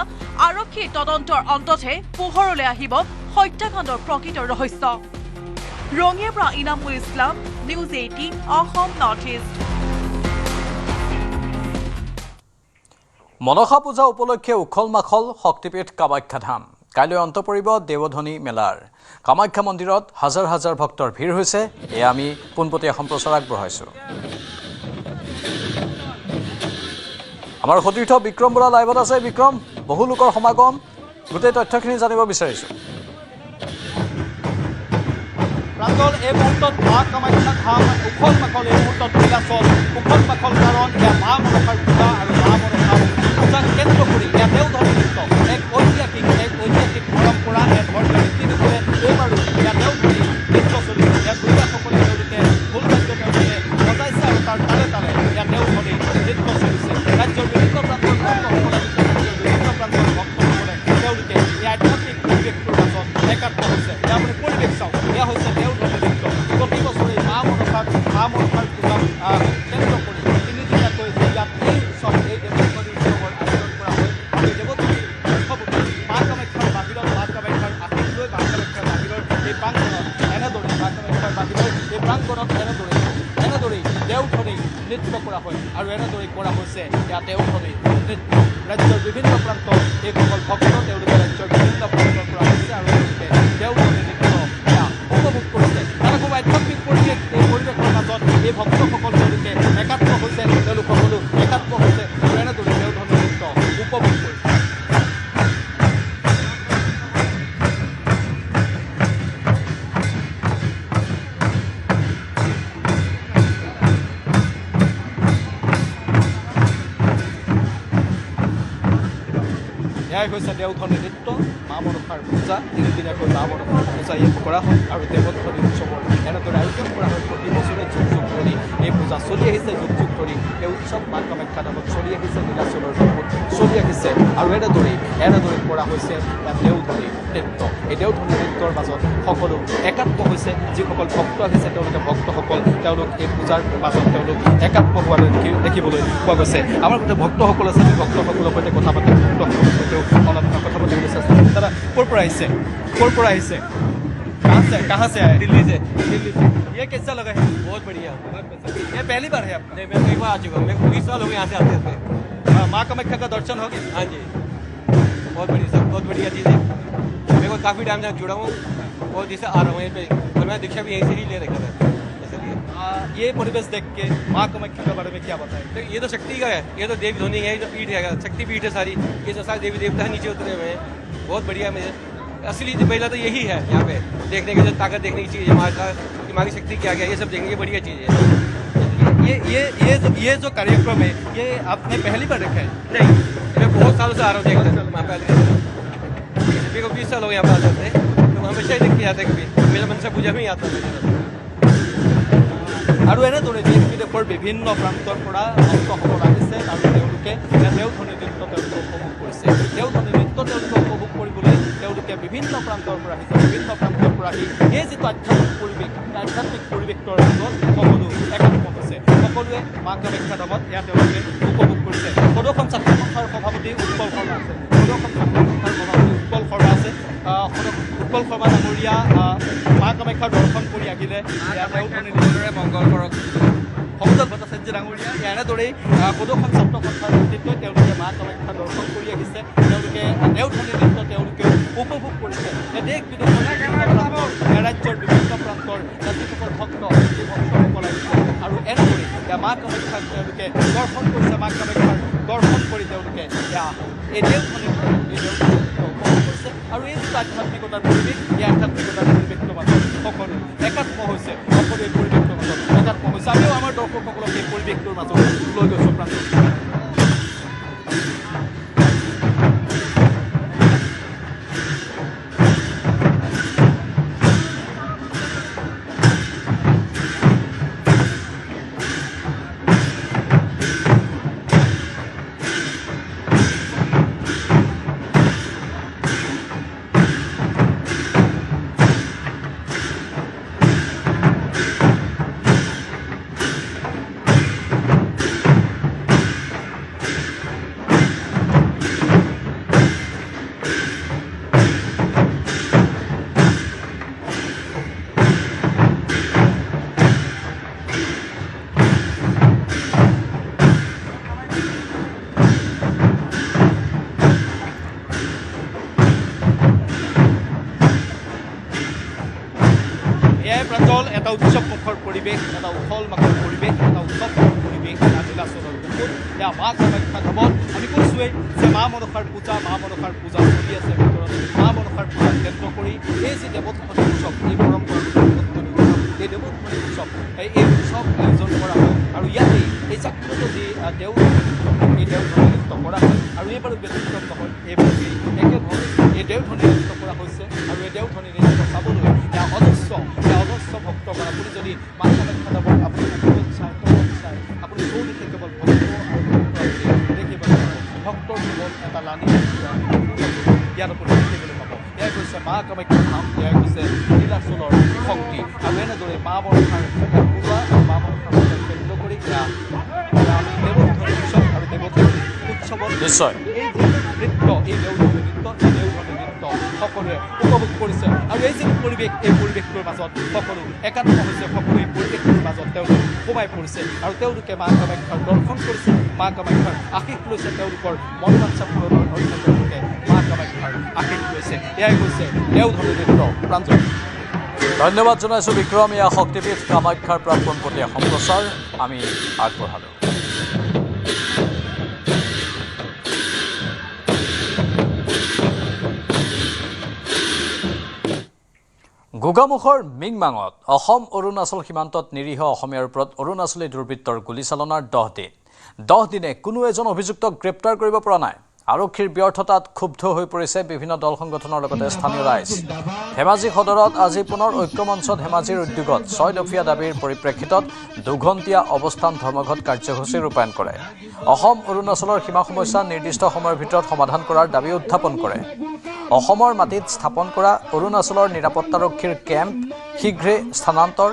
আৰক্ষীৰ তদন্তৰ অন্ততহে পোহৰলৈ আহিব হত্যাকাণ্ডৰ প্ৰকৃত ৰহস্য। ৰঙিয়াৰ পৰা Inamul Islam, news 18 Assam north east. Manasa পূজা উপলক্ষে উখল মাখল শক্তিপীঠ কামাখ্যা ধাম। কাইলৈ অন্ত পৰিব দেৱধনী মেলাৰ। কামাখ্যা মন্দিৰত হাজাৰ হাজাৰ ভক্তৰ ভিৰ হৈছে। এয়া আমি পোনপটীয়া সম্প্ৰচাৰ আগবঢ়াইছোঁ। আমাৰ সতীৰ্থ বিক্ৰম বৰা লাইভত আছে। বিক্ৰম, বহু লোকৰ সমাগম, গোটেই তথ্যখিনি জানিব বিচাৰিছোঁ। প্ৰাঞ্জল, এই মুহূৰ্তত মা কামাখ্যা ধাম উখল মাখল, এই মুহূৰ্তত নীলাচল উখল মাখল, কাৰণ এয়া মা মনসাৰ পূজা আৰু মা মনসাৰ পূজাক কেন্দ্ৰ কৰি এয়া দেওধনী নৃত্য এক ঐতিহাসিক পৰম্পৰা, এক ধৰ্মীয় ৰীতি নীতিৰে এইবাৰো এয়া দেওধনী নৃত্য চলিছে। ইয়াত দুৰ্গাসকলে তেওঁলোকে ঢোল বাদ্য তেওঁলোকে বজাইছে আৰু তাৰ তালে তালে এয়া দেওধনী নৃত্য চলিছে। ৰাজ্যৰ বিভিন্ন প্ৰান্তৰ ভক্তসকলে বিভিন্ন প্ৰান্তৰ ভক্তসকলে তেওঁলোকে এই আধ্যাত্মিক পৰিৱেশটোৰ মাজত একাত্ম হৈছে। এয়া আপুনি পৰিৱেশ চাওক, এয়া হৈছে দেওধনী নৃত্য। প্ৰতি বছৰে মা মনসাৰ পূজাক কেন্দ্ৰ কৰি 3 দিনীয়াকৈ ইয়াত এই উৎসৱ, এই দেৱধনী উৎসৱৰ আয়োজন কৰা হয়। আৰু দেৱধনী উৎসৱতে মা কামাখ্যাৰ বাহিৰত, মা কামাখ্যাৰ আশীষ লৈ মা কামাখ্যাৰ বাহিৰৰ এই প্ৰাংগণত এনেদৰে, মা কামাখ্যাৰ বাহিৰৰ এই প্ৰাংগণত এনেদৰেই দেওধনী নৃত্য কৰা হয়। আৰু এনেদৰেই কৰা হৈছে এয়া দেওধনী নৃত্য। ৰাজ্যৰ বিভিন্ন প্ৰান্তৰ এইসকল ভক্ত তেওঁলোকে ৰাজ্যৰ বিভিন্ন প্ৰান্তৰ পৰা আহিছে আৰু তেওঁলোকে দেওধনী নৃত্য এয়া উপভোগ কৰিছে। এটা খুব আধ্যাত্মিক পৰিৱেশ, এই পৰিৱেশৰ মাজত এই ভক্তসকল তেওঁলোকে একাত্ম হৈছে, তেওঁলোক সকলো একাত্ম হৈছে আৰু এনেদৰে দেওধনী নৃত্য উপভোগ কৰিছে। এয়াই হৈছে দেওধনী নৃত্য, মা মনসাৰ পূজা। 3 দিনীয়াকৈ মা মনসাৰ পূজা ইয়াত কৰা হয় আৰু দেৱধনী উৎসৱৰ এনেদৰে আয়োজন কৰা হয় প্ৰতি বছৰে যুগ যুগ ধৰি এই পূজা চলি আহিছে যুগ যুগ ধৰি এই উৎসৱ মা কামাখ্যা ধামত চলি আহিছে নীলাচলৰ ৰূপত চলি আহিছে আৰু এনেদৰেই কৰা হৈছে দেওধনী নৃত্য এই দেওধনী নৃত্যৰ মাজত সকলো একাত্ম হৈছে যিসকল ভক্ত আহিছে তেওঁলোকে ভক্তসকল তেওঁলোক এই পূজাৰ মাজত তেওঁলোক একাত্ম হোৱা দেখিবলৈ পোৱা গৈছে আমাৰ গোটেই ভক্তসকল আছে আমি ভক্তসকলৰ সৈতে কথা পাতি ভক্তসকলৰ সৈতেও অলপ কথা পাতিবলৈ চেষ্টা কৰিম দাদা ক'ৰ পৰা আহিছে कहाँ से आए दिल्ली से ये कैसा लगा है बहुत बढ़िया ये पहली बार है आपका नहीं मैं एक बार आ चुका हूँ मैं 20 साल हो गए यहाँ से आते थे माँ कामाख्या का दर्शन हो गया हाँ जी बहुत बढ़िया सर बहुत बढ़िया चीज़ है मेरे को काफ़ी टाइम से जुड़ा हूँ बहुत जिससे आ रहा हूँ यहीं पे और मैं दीक्षा भी यहीं से ही ले रखा था इसलिए ये परिवेश देख के माँ कामाख्या के बारे में क्या बताएं तो ये तो शक्ति का है ये तो देवी धोनी है जो पीठ है शक्ति पीठ है सारी ये जो सारे देवी देवता नीचे उतरे हुए हैं बहुत बढ़िया मुझे असली पहला तो यही है यहाँ पे देखने की जो ताकत देखने की चीज़ है दिमागी शक्ति क्या क्या ये सब देखने की बढ़िया चीज़ है ये जो कार्यक्रम है ये आपने पहली बार रखा है नहीं मैं बहुत सालों से आ रहा हूँ देखते वहाँ पे मेरे को 20 साल हो गए यहाँ पे आ जाते तो हमेशा ही देखते जाते कभी मेरा मनसा पूजा में ही आता है আৰু এনেদৰে দেশ বিদেশৰ বিভিন্ন প্ৰান্তৰ পৰা ভক্তসকল আহিছে আৰু তেওঁলোকে দেওধনী নৃত্য তেওঁলোকে উপভোগ কৰিছে দেওধনী নৃত্য তেওঁলোকে উপভোগ কৰিবলৈ তেওঁলোকে বিভিন্ন প্ৰান্তৰ পৰা আহিছে বিভিন্ন প্ৰান্তৰ পৰা আহি এই যিটো আধ্যাত্মিক পৰিৱেশটোৰ মাজত সকলো একাত্ম হৈছে সকলোৱে মা কামাখ্যা ধামত ইয়াত তেওঁলোকে উপভোগ কৰিছে সদৌখন ছাত্ৰ সন্থাৰ সভাপতি উৎপল শৰ্মা আছে উৎপল শৰ্মা ডাঙৰীয়া মা কামাখ্যাৰ দৰ্শন কৰি আহিলে মংগল কৰক ভক্তক ভট্টাচাৰ্য ডাঙৰীয়া এনেদৰেই সদৌখন ছাত্ৰ সন্থাৰ নেতৃত্বই তেওঁলোকে মা কামাখ্যা দৰ্শন কৰি আহিছে তেওঁলোকে দেওধনী নৃত্য তেওঁলোকে উপভোগ কৰিছে দেশ বিদেশৰ ৰাজ্যৰ বিভিন্ন প্ৰান্তৰ যিসকল ভক্ত সেই ভক্তসকল আহিছে আৰু এনেদৰেই মা কামাখ্যাক তেওঁলোকে দৰ্শন কৰিছে মা কামাখ্যাৰ দৰ্শন কৰি তেওঁলোকে এই দেওধনী উপভোগ কৰিছে আৰু এই যিটো আধ্যাত্মিকতাৰ পৰিৱেশ এই আধ্যাত্মিকতাৰ পৰিৱেশটোৰ মাজত সকলো একাত্ম হৈছে সকলো এই পৰিৱেশটোৰ মাজত একাত্ম হৈছে আমিও আমাৰ দৰ্শকসকলক এই পৰিৱেশটোৰ মাজত লৈ গৈছোঁ প্ৰান্ত প্ৰাঞ্জল এটা উৎসৱমুখৰ পৰিৱেশ এটা উখল মাখল পৰিৱেশ এটা উৎসৱমুখৰ পৰিৱেশ এটা নীলাচলৰ বুকুত এয়া মা কামাখ্যা ধামত আমি কৈছোঁৱেই যে মা মনসাৰ পূজা চলি আছে ভিতৰত মা মনসাৰ পূজাক কেন্দ্ৰ কৰি এই যি দেৱোত্থনী উৎসৱ এই পৰম্পৰা এই দেৱোত্থনী উৎসৱ এই উৎসৱ আয়োজন কৰা হয় আৰু ইয়াতেই এই জাগ্ৰত যি দেওধনী এই দেওধনী নৃত্য কৰা হয় আৰু এইবাৰো ব্যতিক্ৰম নহয় এইবাৰ একেধৰণে এই দেওধনী নৃত্য কৰা হৈছে আৰু এই দেওধনী নৃত্য চাবলৈ অজস্ৰ ভক্ত আপুনি যদি মা কামাখ্যা ধামত আপুনি চাই আপুনি চৌদিশে কেৱল ভক্ত আৰু দেখিব ভক্তৰ কেৱল এটা লানি ইয়াত আপুনি দেখিবলৈ পাব এয়াই হৈছে মা কামাখ্যা ধাম এয়াই হৈছে নীলাচলৰ শক্তি আৰু এনেদৰে মা মনসাৰ পূজা আৰু মা মনসাৰ পূজাক কেন্দ্ৰ কৰি দেৱোত্থনী উৎসৱ আৰু দেৱোত্থনী উৎসৱত নিশ্চয় এই যি নৃত্য এই দেওধনী নৃত্য সকলোৱে উপভোগ কৰিছে আৰু এই যি পৰিৱেশ এই পৰিৱেশটোৰ মাজত সকলো একাত্ম হৈছে সকলো এই পৰিৱেশটোৰ মাজত তেওঁলোক সোমাই পৰিছে আৰু তেওঁলোকে মা কামাখ্যাৰ দৰ্শন কৰিছে মা কামাখ্যাৰ আশীষ লৈছে তেওঁলোকৰ মনোবাঞ্ছা পূৰণৰ অৰ্থে তেওঁলোকে মা কামাখ্যাৰ আশীষ লৈছে এয়াই হৈছে দেওধনী নৃত্য প্ৰাঞ্জল ধন্যবাদ জনাইছোঁ বিক্ৰম এয়া শক্তিপীঠ কামাখ্যাৰ পৰা পোনপটীয়া সম্প্ৰচাৰ আমি আগবঢ়ালোঁ গোগামুখৰ মিংমাঙত অসম অৰুণাচল সীমান্তত নিৰীহ অসমীয়াৰ ওপৰত অৰুণাচলী দুৰ্বৃত্তৰ গুলীচালনাৰ 10 দিন 10 দিনে কোনো এজন অভিযুক্তক গ্ৰেপ্তাৰ কৰিব পৰা নাই আৰক্ষীৰ ব্যৰ্থতাত ক্ষুব্ধ হৈ পৰিছে বিভিন্ন দল সংগঠনৰ লগতে স্থানীয় ৰাইজ ধেমাজি সদৰত আজি পুনৰ ঐক্যমঞ্চ ধেমাজিৰ উদ্যোগত 6 দফীয়া দাবীৰ পৰিপ্ৰেক্ষিতত দুঘণ্টীয়া অৱস্থান ধৰ্মঘট কাৰ্যসূচী ৰূপায়ণ কৰে অসম অৰুণাচলৰ সীমা সমস্যা নিৰ্দিষ্ট সময়ৰ ভিতৰত সমাধান কৰাৰ দাবী উত্থাপন কৰে অসমৰ মাটিত স্থাপন কৰা অৰুণাচলৰ নিৰাপত্তাৰক্ষীৰ কেম্প শীঘ্ৰে স্থানান্তৰ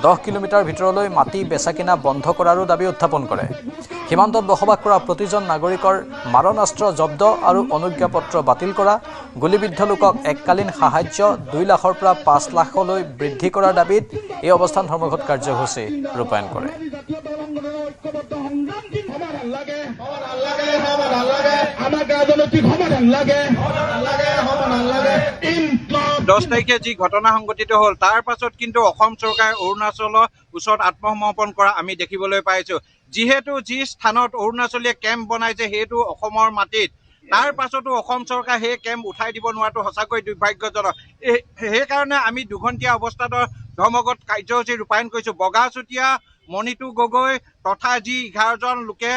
10 কিলোমিটাৰ ভিতৰলৈ মাটি বেচা-কিনা বন্ধ কৰাৰো দাবী উত্থাপন কৰে সীমান্তত বসবাস কৰা প্ৰতিজন নাগৰিকৰ মাৰণাস্ত্ৰ জব্দ আৰু অনুজ্ঞাপত্ৰ বাতিল কৰা গুলিবিদ্ধ লোকক এককালীন সাহায্য 2 লাখৰ পৰা 5 লাখলৈ বৃদ্ধি কৰাৰ দাবীত এই অৱস্থান ধৰ্মঘট কাৰ্যসূচী ৰূপায়ণ কৰে 10 তাৰিখে যি ঘটনা সংঘটিত হ'ল তাৰ পাছত কিন্তু অসম চৰকাৰে অৰুণাচলৰ ওচৰত আত্মসমৰ্পণ কৰা আমি দেখিবলৈ পাইছোঁ যিহেতু যি স্থানত অৰুণাচলীয়ে কেম্প বনাইছে সেইটো অসমৰ মাটিত তাৰ পাছতো অসম চৰকাৰে সেই কেম্প উঠাই দিব নোৱাৰাটো সঁচাকৈ দুৰ্ভাগ্যজনক সেইকাৰণে আমি দুঘণ্টীয়া অৱস্থাত ধৰ্মঘট কাৰ্যসূচী ৰূপায়ণ কৰিছোঁ বগাচুতীয়া মণিতু গগৈ তথা যি 11জন লোকে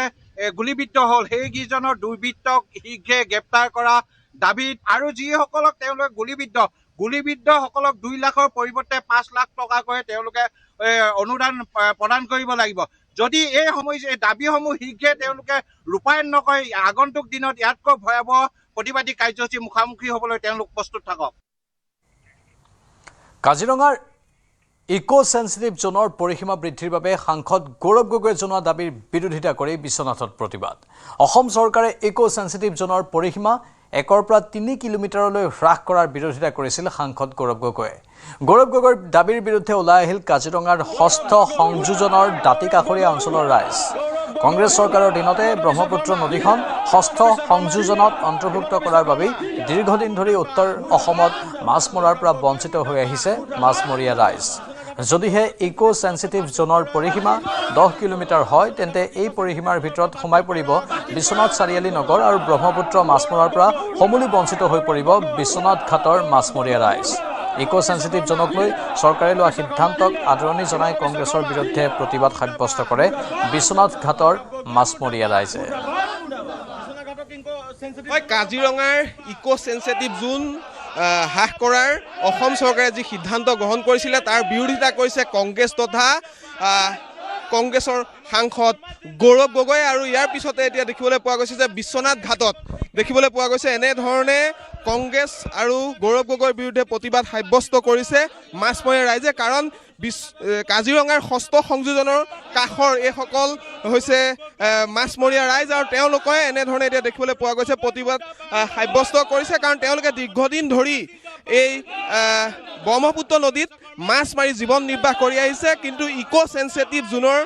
গুলিবিদ্ধ হ'ল সেইকেইজনৰ দুৰ্বৃত্তক শীঘ্ৰে গ্ৰেপ্তাৰ কৰা দাবীত আৰু যিসকলক তেওঁলোকে গুলিবিদ্ধসকলক 2 লাখৰ পৰিৱৰ্তে 5 লাখ টকাকৈ তেওঁলোকে অনুদান প্ৰদান কৰিব লাগিব যদি এই দাবীসমূহ শীঘ্ৰে তেওঁলোকে ৰূপায়ণ নকৰে আগন্তুক দিনত ইয়াতকৈ ভয়াৱহ প্ৰতিবাদী কাৰ্যসূচী মুখামুখি হ'বলৈ তেওঁলোক প্ৰস্তুত থাকক কাজিৰঙাৰ ইকো সেন্সিটিভ জোনৰ পৰিসীমা বৃদ্ধিৰ বাবে সাংসদ গৌৰৱ গগৈয়ে জনোৱা দাবীৰ বিৰোধিতা কৰি বিশ্বনাথত প্ৰতিবাদ অসম চৰকাৰে ইকো সেন্সিটিভ জোনৰ পৰিসীমা 1 পৰা 3 কিলোমিটাৰলৈ হ্ৰাস কৰাৰ বিৰোধিতা কৰিছিল সাংসদ গৌৰৱ গগৈৰ দাবীৰ বিৰুদ্ধে ওলাই আহিল কাজিৰঙাৰ ষষ্ঠ সংযোজনৰ দাঁতিকাষৰীয়া অঞ্চলৰ ৰাইজ কংগ্ৰেছ চৰকাৰৰ দিনতে ব্ৰহ্মপুত্ৰ নদীখন ষষ্ঠ সংযোজনত অন্তৰ্ভুক্ত কৰাৰ বাবে দীৰ্ঘদিন ধৰি উত্তৰ অসমত মাছ মৰাৰ পৰা বঞ্চিত হৈ আহিছে মাছমৰীয়া ৰাইজ যদিহে ইকো সেন্সিটিভ জোনৰ পৰিসীমা 10 কিলোমিটাৰ হয় তেন্তে এই পৰিসীমাৰ ভিতৰত সোমাই পৰিব বিশ্বনাথ চাৰিআলি নগৰ আৰু ব্ৰহ্মপুত্ৰ মাছ মৰাৰ পৰা সমূলি বঞ্চিত হৈ পৰিব বিশ্বনাথ ঘাটৰ মাছমৰীয়া ৰাইজ ইকো সেন্সিটিভ জোনক লৈ চৰকাৰে লোৱা সিদ্ধান্তক আদৰণি জনাই কংগ্ৰেছৰ বিৰুদ্ধে প্ৰতিবাদ সাব্যস্ত কৰে বিশ্বনাথ ঘাটৰ মাছমৰীয়া ৰাইজে কাজিৰঙাৰ ইকো সেন্সিটিভ জোন হ্ৰাস কৰাৰ অসম চৰকাৰে যি সিদ্ধান্ত গ্ৰহণ কৰিছিলে তাৰ বিৰোধিতা কৰিছে কংগ্ৰেছ তথা কংগ্ৰেছৰ সাংসদ গৌৰৱ গগৈ আৰু ইয়াৰ পিছতে এতিয়া দেখিবলৈ পোৱা গৈছে যে বিশ্বনাথ ঘাটত দেখিবলৈ পোৱা গৈছে এনেধৰণে কংগ্ৰেছ আৰু গৌৰৱ গগৈৰ বিৰুদ্ধে প্ৰতিবাদ সাব্যস্ত কৰিছে মাছমৰীয়া ৰাইজে কাৰণ কাজিৰঙাৰ ষষ্ঠ সংযোজনৰ কাষৰ এইসকল হৈছে মাছমৰীয়া ৰাইজ আৰু তেওঁলোকে এনেধৰণে এতিয়া দেখিবলৈ পোৱা গৈছে প্ৰতিবাদ সাব্যস্ত কৰিছে কাৰণ তেওঁলোকে দীৰ্ঘদিন ধৰি এই ব্ৰহ্মপুত্ৰ নদীত মাছ মাৰি জীৱন নিৰ্বাহ কৰি আহিছে কিন্তু ইকো সেন্সিটিভ জোনৰ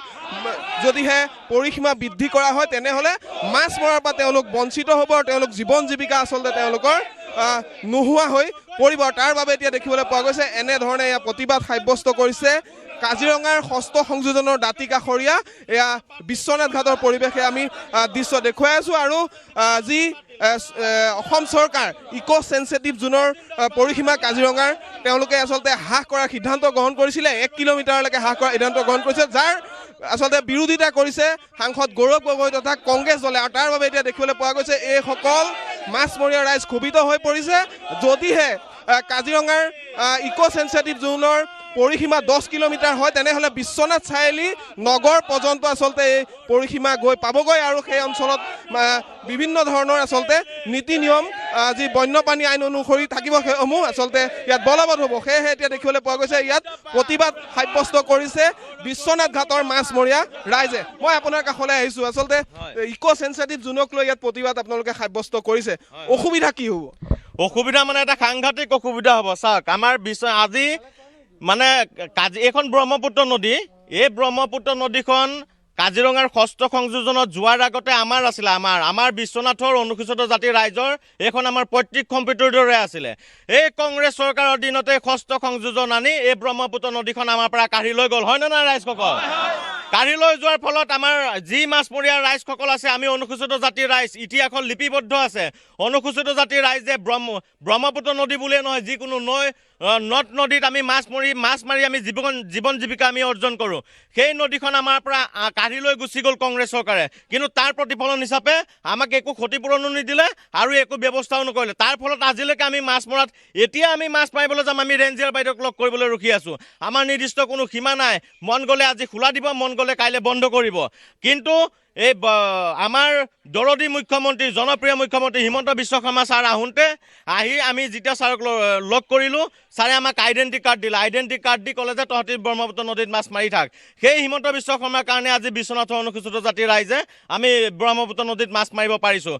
যদিহে পৰিসীমা বৃদ্ধি কৰা হয় তেনেহ'লে মাছ মৰাৰ পৰা তেওঁলোক বঞ্চিত হ'ব আৰু তেওঁলোক জীৱন জীৱিকা আচলতে তেওঁলোকৰ নোহোৱা হৈ পৰিব তাৰ বাবে এতিয়া দেখিবলৈ পোৱা গৈছে এনেধৰণে এয়া প্ৰতিবাদ সাব্যস্ত কৰিছে কাজিৰঙাৰ ষষ্ঠ সংযোজনৰ দাঁতিকাষৰীয়া এয়া বিশ্বনাথ ঘাটৰ পৰিৱেশে আমি দৃশ্য দেখুৱাই আছোঁ আৰু যি অসম চৰকাৰ ইকো সেন্সিটিভ জোনৰ পৰিসীমা কাজিৰঙাৰ তেওঁলোকে আচলতে হ্ৰাস কৰাৰ সিদ্ধান্ত গ্ৰহণ কৰিছিলে 1 কিলোমিটাৰলৈকে হ্ৰাস কৰাৰ সিদ্ধান্ত গ্ৰহণ কৰিছে যাৰ আচলতে বিৰোধিতা কৰিছে সাংসদ গৌৰৱ গগৈ তথা কংগ্ৰেছ দলে আৰু তাৰ বাবে এতিয়া দেখিবলৈ পোৱা গৈছে এইসকল মাছমৰীয়া ৰাইজ ক্ষোভিত হৈ পৰিছে যদিহে কাজিৰঙাৰ ইকো সেন্সিটিভ জোনৰ পৰিসীমা 10 কিলোমিটাৰ হয় তেনেহ'লে বিশ্বনাথ চাৰিআলি নগৰ পৰ্যন্ত আচলতে এই পৰিসীমা গৈ পাবগৈ আৰু সেই অঞ্চলত বিভিন্ন ধৰণৰ আচলতে নীতি নিয়ম যি বন্যপ্ৰাণী আইন অনুসৰি থাকিব সেইসমূহ আচলতে ইয়াত বলবৎ হ'ব সেয়েহে এতিয়া দেখিবলৈ পোৱা গৈছে ইয়াত প্ৰতিবাদ সাব্যস্ত কৰিছে বিশ্বনাথ ঘাটৰ মাছমৰীয়া ৰাইজে মই আপোনাৰ কাষলৈ আহিছোঁ আচলতে ইকো সেন্সিটিভ জোনক লৈ ইয়াত প্ৰতিবাদ আপোনালোকে সাব্যস্ত কৰিছে অসুবিধা কি হ'ব অসুবিধা মানে এটা সাংঘাতিক অসুবিধা হ'ব চাওক আমাৰ আজি মানে এইখন ব্ৰহ্মপুত্ৰ নদী এই ব্ৰহ্মপুত্ৰ নদীখন কাজিৰঙাৰ ষষ্ঠ সংযোজনত যোৱাৰ আগতে আমাৰ বিশ্বনাথৰ অনুসূচিত জাতি ৰাইজৰ এইখন আমাৰ পৈতৃক সম্পত্তিৰ দৰে আছিলে এই কংগ্ৰেছ চৰকাৰৰ দিনতে ষষ্ঠ সংযোজন আনি এই ব্ৰহ্মপুত্ৰ নদীখন আমাৰ পৰা কাঢ়ি লৈ গ'ল হয় নে নাই ৰাইজসকল কাঢ়ি লৈ যোৱাৰ ফলত আমাৰ যি মাছমৰীয়া ৰাইজসকল আছে আমি অনুসূচিত জাতিৰ ৰাইজ ইতিহাসত লিপিবদ্ধ আছে অনুসূচিত জাতিৰ ৰাইজে ব্ৰহ্মপুত্ৰ নদী বুলিয়ে নহয় যিকোনো নদ নদীত আমি মাছ মাৰি আমি জীৱন জীৱিকা আমি অৰ্জন কৰোঁ সেই নদীখন আমাৰ পৰা কাঢ়ি লৈ গুচি গ'ল কংগ্ৰেছ চৰকাৰে কিন্তু তাৰ প্ৰতিফলন হিচাপে আমাক একো ক্ষতিপূৰণো নিদিলে আৰু একো ব্যৱস্থাও নকৰিলে তাৰ ফলত আজিলৈকে আমি মাছ মৰাত এতিয়া আমি মাছ মাৰিবলৈ যাম আমি ৰেঞ্জাৰ বাইদেউক লগ কৰিবলৈ ৰখি আছোঁ আমাৰ নিৰ্দিষ্ট কোনো সীমা নাই মন গ'লে আজি খোলা দিব মন গ'লে কাইলৈ বন্ধ কৰিব কিন্তু এই আমাৰ দৰদী মুখ্যমন্ত্ৰী জনপ্ৰিয় মুখ্যমন্ত্ৰী হিমন্ত বিশ্ব শৰ্মা ছাৰ আহি আমি যেতিয়া ছাৰক লগ কৰিলোঁ ছাৰে আমাক আইডেণ্টি কাৰ্ড দি ক'লে যে তহঁতি ব্ৰহ্মপুত্ৰ নদীত মাছ মাৰি থাক সেই হিমন্ত বিশ্ব শৰ্মাৰ কাৰণে আজি বিশ্বনাথৰ অনুসূচিত জাতিৰ ৰাইজে আমি ব্ৰহ্মপুত্ৰ নদীত মাছ মাৰিব পাৰিছোঁ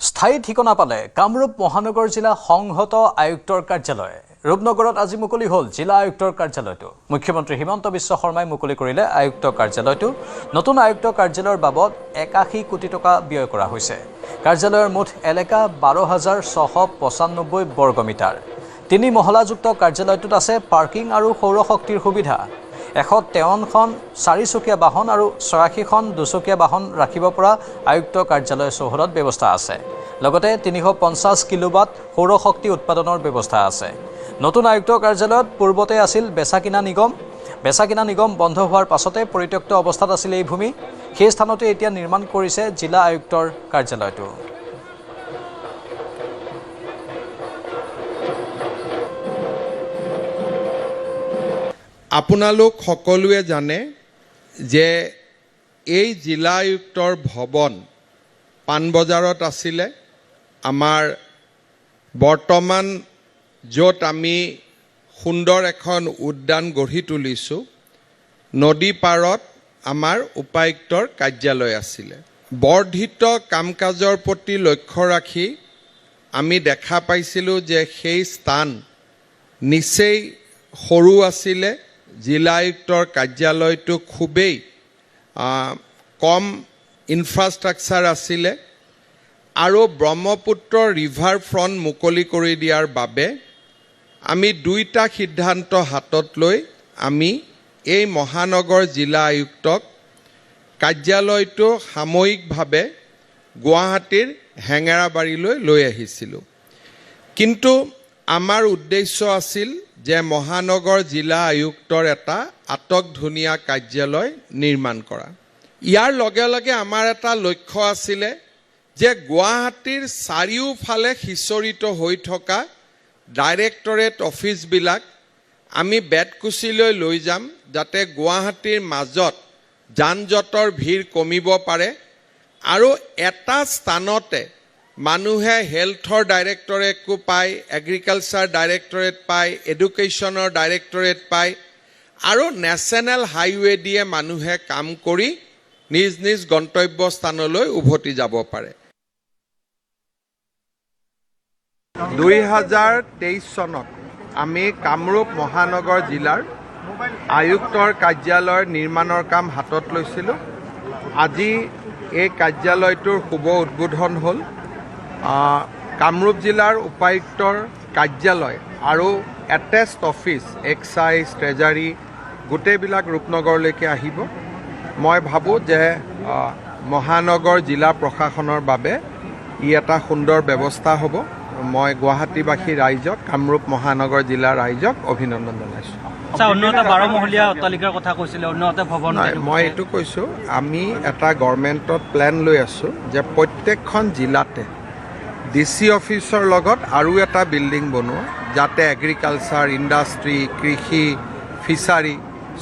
স্থায়ী ঠিকনা পালে কামৰূপ মহানগৰ জিলা সংহত আয়ুক্তৰ কাৰ্যালয় ৰূপনগৰত আজি মুকলি হ'ল জিলা আয়ুক্তৰ কাৰ্যালয়টো মুখ্যমন্ত্ৰী হিমন্ত বিশ্ব শৰ্মাই মুকলি কৰিলে আয়ুক্ত কাৰ্যালয়টো নতুন আয়ুক্ত কাৰ্যালয়ৰ বাবদ 81 কোটি টকা ব্যয় কৰা হৈছে কাৰ্যালয়ৰ মুঠ এলেকা 12,695 বৰ্গমিটাৰ 3 মহলাযুক্ত কাৰ্যালয়টোত আছে পাৰ্কিং আৰু সৌৰ শক্তিৰ সুবিধা 153খন 4চকীয়া বাহন আৰু 86খন 2চকীয়া বাহন ৰাখিব পৰা আয়ুক্ত কাৰ্যালয় চৌহদত ব্যৱস্থা আছে লগতে 350 কিলোৱাট সৌৰ শক্তি উৎপাদনৰ ব্যৱস্থা আছে নতুন আয়ুক্ত কাৰ্যালয়ত পূৰ্বতে আছিল বেচাকিনা নিগম বন্ধ হোৱাৰ পাছতে পৰিত্যক্ত অৱস্থাত আছিল এই ভূমি সেই স্থানতে এতিয়া নিৰ্মাণ কৰিছে জিলা আয়ুক্তৰ কাৰ্যালয়টো আপোনালোক সকলোৱে জানে যে এই জিলা আয়ুক্তৰ ভৱন পাণবজাৰত আছিলে আমাৰ বৰ্তমান য'ত আমি সুন্দৰ এখন উদ্যান গঢ়ি তুলিছোঁ নদী পাৰত আমাৰ উপায়ুক্তৰ কাৰ্যালয় আছিলে বৰ্ধিত কাম কাজৰ প্ৰতি লক্ষ্য ৰাখি আমি দেখা পাইছিলোঁ যে সেই স্থান নিচেই সৰু আছিলে জিলা আয়ুক্তৰ কাৰ্যালয়টো খুবেই কম ইনফ্ৰাষ্ট্ৰাকচাৰ আছিলে আৰু ব্ৰহ্মপুত্ৰ ৰিভাৰ ফ্ৰণ্ট মুকলি কৰি দিয়াৰ বাবে আমি দুইটা সিদ্ধান্ত হাতত লৈ আমি এই মহানগৰ জিলা আয়ুক্তক কাৰ্যালয়টো সাময়িকভাৱে গুৱাহাটীৰ হেঙেৰাবাৰীলৈ লৈ আহিছিলোঁ কিন্তু আমাৰ উদ্দেশ্য আছিল যে মহানগৰ জিলা আয়ুক্তৰ এটা আটকধুনীয়া কাৰ্যালয় নিৰ্মাণ কৰা ইয়াৰ লগে লগে আমাৰ এটা লক্ষ্য আছিলে যে গুৱাহাটীৰ চাৰিওফালে সিঁচৰিত হৈ থকা ডাইৰেক্টৰেট অফিচবিলাক আমি বেতকুচিলৈ লৈ যাম যাতে গুৱাহাটীৰ মাজত যান জঁটৰ ভিৰ কমিব পাৰে আৰু এটা স্থানতে মানুহে হেল্থৰ ডাইৰেক্টৰেটকো পায় এগ্ৰিকালচাৰ ডাইৰেক্টৰেট পায় এডুকেশ্যনৰ ডাইৰেক্টৰেট পায় আৰু নেশ্যনেল হাইৱে দিয়ে মানুহে কাম কৰি নিজ নিজ গন্তব্য স্থানলৈ উভতি যাব পাৰে 2023 চনত আমি কামৰূপ মহানগৰ জিলাৰ আয়ুক্তৰ কাৰ্যালয়ৰ নিৰ্মাণৰ কাম হাতত লৈছিলোঁ আজি এই কাৰ্যালয়টোৰ শুভ উদ্বোধন হ'ল কামৰূপ জিলাৰ উপায়ুক্তৰ কাৰ্যালয় আৰু এটেষ্ট অফিচ এক্সাইজ ট্ৰেজাৰী গোটেইবিলাক ৰূপনগৰলৈকে আহিব মই ভাবোঁ যে মহানগৰ জিলা প্ৰশাসনৰ বাবে ই এটা সুন্দৰ ব্যৱস্থা হ'ব মই গুৱাহাটীবাসী ৰাইজক কামৰূপ মহানগৰ জিলাৰ ৰাইজক অভিনন্দন জনাইছোঁ মই এইটো কৈছোঁ আমি এটা গভৰ্ণমেণ্টত প্লেন লৈ আছোঁ যে প্ৰত্যেকখন জিলাতে DC অফিচৰ লগত আৰু এটা বিল্ডিং বনোৱা যাতে এগ্ৰিকালচাৰ ইণ্ডাষ্ট্ৰী কৃষি ফিচাৰী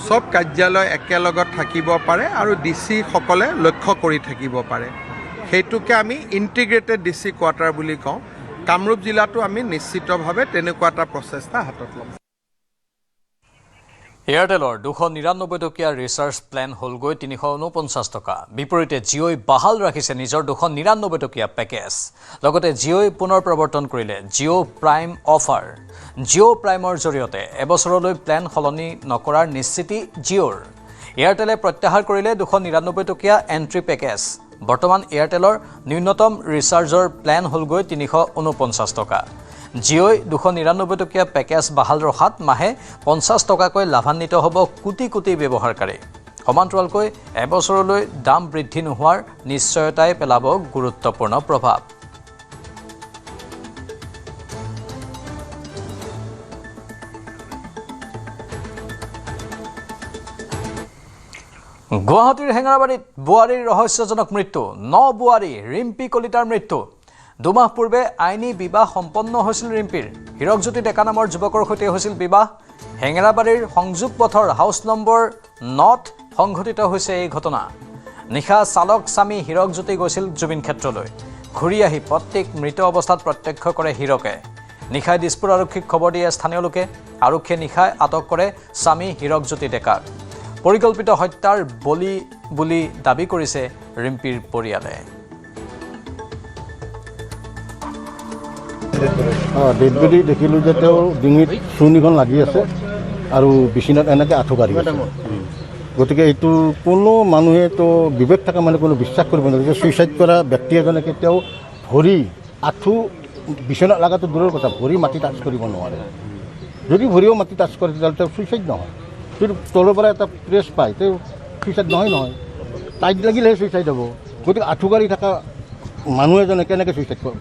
সব কাৰ্যালয় একেলগত থাকিব পাৰে আৰু DC সকলে লক্ষ্য কৰি থাকিব পাৰে সেইটোকে আমি ইণ্টিগ্ৰেটেড DC কোৱাৰ্টাৰ বুলি কওঁ কামৰূপ জিলাটো আমি নিশ্চিতভাৱে তেনেকুৱা এটা প্ৰচেষ্টা হাতত ল'ম এয়াৰটেলৰ 299 টকীয়া ৰিচাৰ্জ প্লেন হ'লগৈ 349 টকা বিপৰীতে জিঅ'ই বাহাল ৰাখিছে নিজৰ 299 টকীয়া পেকেজ লগতে জিঅ'ই পুনৰ প্ৰৱৰ্তন কৰিলে জিঅ' প্ৰাইম অফাৰ জিঅ' প্ৰাইমৰ জৰিয়তে এবছৰলৈ প্লেন সলনি নকৰাৰ নিশ্চিতি জিঅ'ৰ এয়াৰটেলে প্ৰত্যাহাৰ কৰিলে 299 টকীয়া এণ্ট্ৰি পেকেজ বৰ্তমান এয়াৰটেলৰ ন্যূনতম ৰিচাৰ্জৰ প্লেন হ'লগৈ 349 টকা জিঅ'ই 299 টকীয়া পেকেজ বাহাল ৰখাত মাহে 50 টকাকৈ লাভান্বিত হ'ব কোটি কোটি ব্যৱহাৰকাৰী সমান্তৰালকৈ এবছৰলৈ দাম বৃদ্ধি নোহোৱাৰ নিশ্চয়তাই পেলাব গুৰুত্বপূৰ্ণ প্ৰভাৱ গুৱাহাটীৰ হেঙাৰাবাৰীত বোৱাৰীৰ ৰহস্যজনক মৃত্যু বোৱাৰী ৰিম্পী কলিতাৰ মৃত্যু দুমাহ পূৰ্বে আইনী বিবাহ সম্পন্ন হৈছিল ৰিম্পীৰ হীৰকজ্যোতি ডেকা নামৰ যুৱকৰ সৈতে হৈছিল বিবাহ হেঙাৰাবাৰীৰ সংযোগ পথৰ হাউচ নম্বৰ 9ত সংঘটিত হৈছে এই ঘটনা নিশা চালক স্বামী হীৰকজ্যোতি গৈছিল জুবিন ক্ষেত্ৰলৈ ঘূৰি আহি পত্নীক মৃত অৱস্থাত প্ৰত্যক্ষ কৰে হীৰকে নিশাই দিছপুৰ আৰক্ষীক খবৰ দিয়ে স্থানীয় লোকে আৰক্ষীয়ে নিশাই আটক কৰে স্বামী হীৰকজ্যোতি ডেকাক পৰিকল্পিত হত্যাৰ বলি বুলি দাবী কৰিছে ৰিম্পীৰ পৰিয়ালে ডেড বডি দেখিলোঁ যে তেওঁ ডিঙিত চূৰ্ণিখন লাগি আছে আৰু বিচনাত এনেকৈ আঁঠুকাঢ়ি আছে গতিকে এইটো কোনো মানুহেতো বিবেক থকা মানে কোনো বিশ্বাস কৰিব নোৱাৰে যে ছুইচাইড কৰা ব্যক্তি এজনে কেতিয়াও ভৰি আঁঠু বিচনাত লগাটো দূৰৰ কথা ভৰি মাটি টাচ কৰিব নোৱাৰে যদি ভৰিও মাটি টাচ কৰে তেতিয়াহ'লে তেওঁ ছুইচাইড নহয় যদি তলৰ পৰা এটা প্ৰেছ পায় তেওঁ ছুইচাইড নহয় টাইট লাগিলেহে ছুইচাইড হ'ব গতিকে আঁঠুকাঢ়ি থকা মানুহ এজনে কেনেকৈ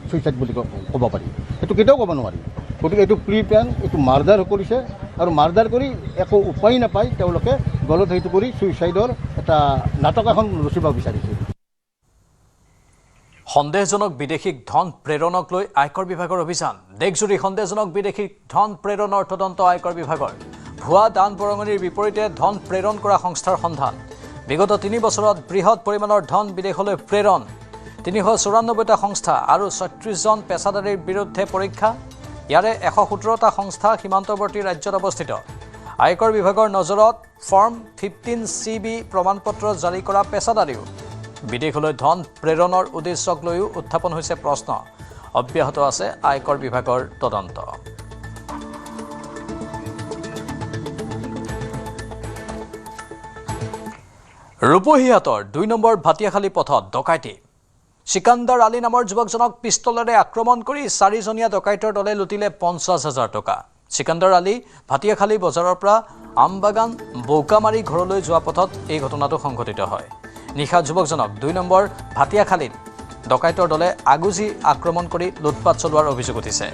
ছুইচাইড বুলি ক'ব পাৰি সেইটো কেতিয়াও ক'ব নোৱাৰি গতিকে এইটো প্ৰি প্লেন এইটো মাৰ্ডাৰ কৰিছে আৰু মাৰ্ডাৰ কৰি একো উপায় নাপায় তেওঁলোকে গলত সেইটো কৰি ছুইচাইডৰ এটা নাটক এখন ৰচিব বিচাৰিছে সন্দেহজনক বিদেশীক ধন প্ৰেৰণক লৈ আয়কৰ বিভাগৰ অভিযান দেশজুৰি সন্দেহজনক বিদেশীক ধন প্ৰেৰণৰ তদন্ত আয়কৰ বিভাগৰ ভুৱা দান বৰঙণিৰ বিপৰীতে ধন প্ৰেৰণ কৰা সংস্থাৰ সন্ধান বিগত 3 বছৰত বৃহৎ পৰিমাণৰ ধন বিদেশলৈ প্ৰেৰণ 394টা সংস্থা আৰু 36জন পেছাদাৰীৰ বিৰুদ্ধে পৰীক্ষা ইয়াৰে 117টা সংস্থা সীমান্তৱৰ্তী ৰাজ্যত অৱস্থিত আয়কৰ বিভাগৰ নজৰত ফৰ্ম 15CB প্ৰমাণপত্ৰ জাৰি কৰা পেছাদাৰীও বিদেশলৈ ধন প্ৰেৰণৰ উদ্দেশ্যক লৈও উত্থাপন হৈছে প্ৰশ্ন অব্যাহত আছে আয়কৰ বিভাগৰ তদন্ত ৰূপহীহাটৰ 2 নম্বৰ ভাটিয়াখালী পথত ডকাইতি সিকান্দাৰ আলী নামৰ যুৱকজনক পিস্তলেৰে আক্ৰমণ কৰি 4জনীয়া ডকাইতৰ দলে লুটিলে 50,000 টকা সিকান্দাৰ আলী ভাটিয়াখালী বজাৰৰ পৰা আমবাগান বৌকামাৰী ঘৰলৈ যোৱা পথত এই ঘটনাটো সংঘটিত হয় নিশা যুৱকজনক 2 নম্বৰ ভাটিয়াখালীত ডকাইতৰ দলে আগুজি আক্ৰমণ কৰি লুটপাট চলোৱাৰ অভিযোগ উঠিছে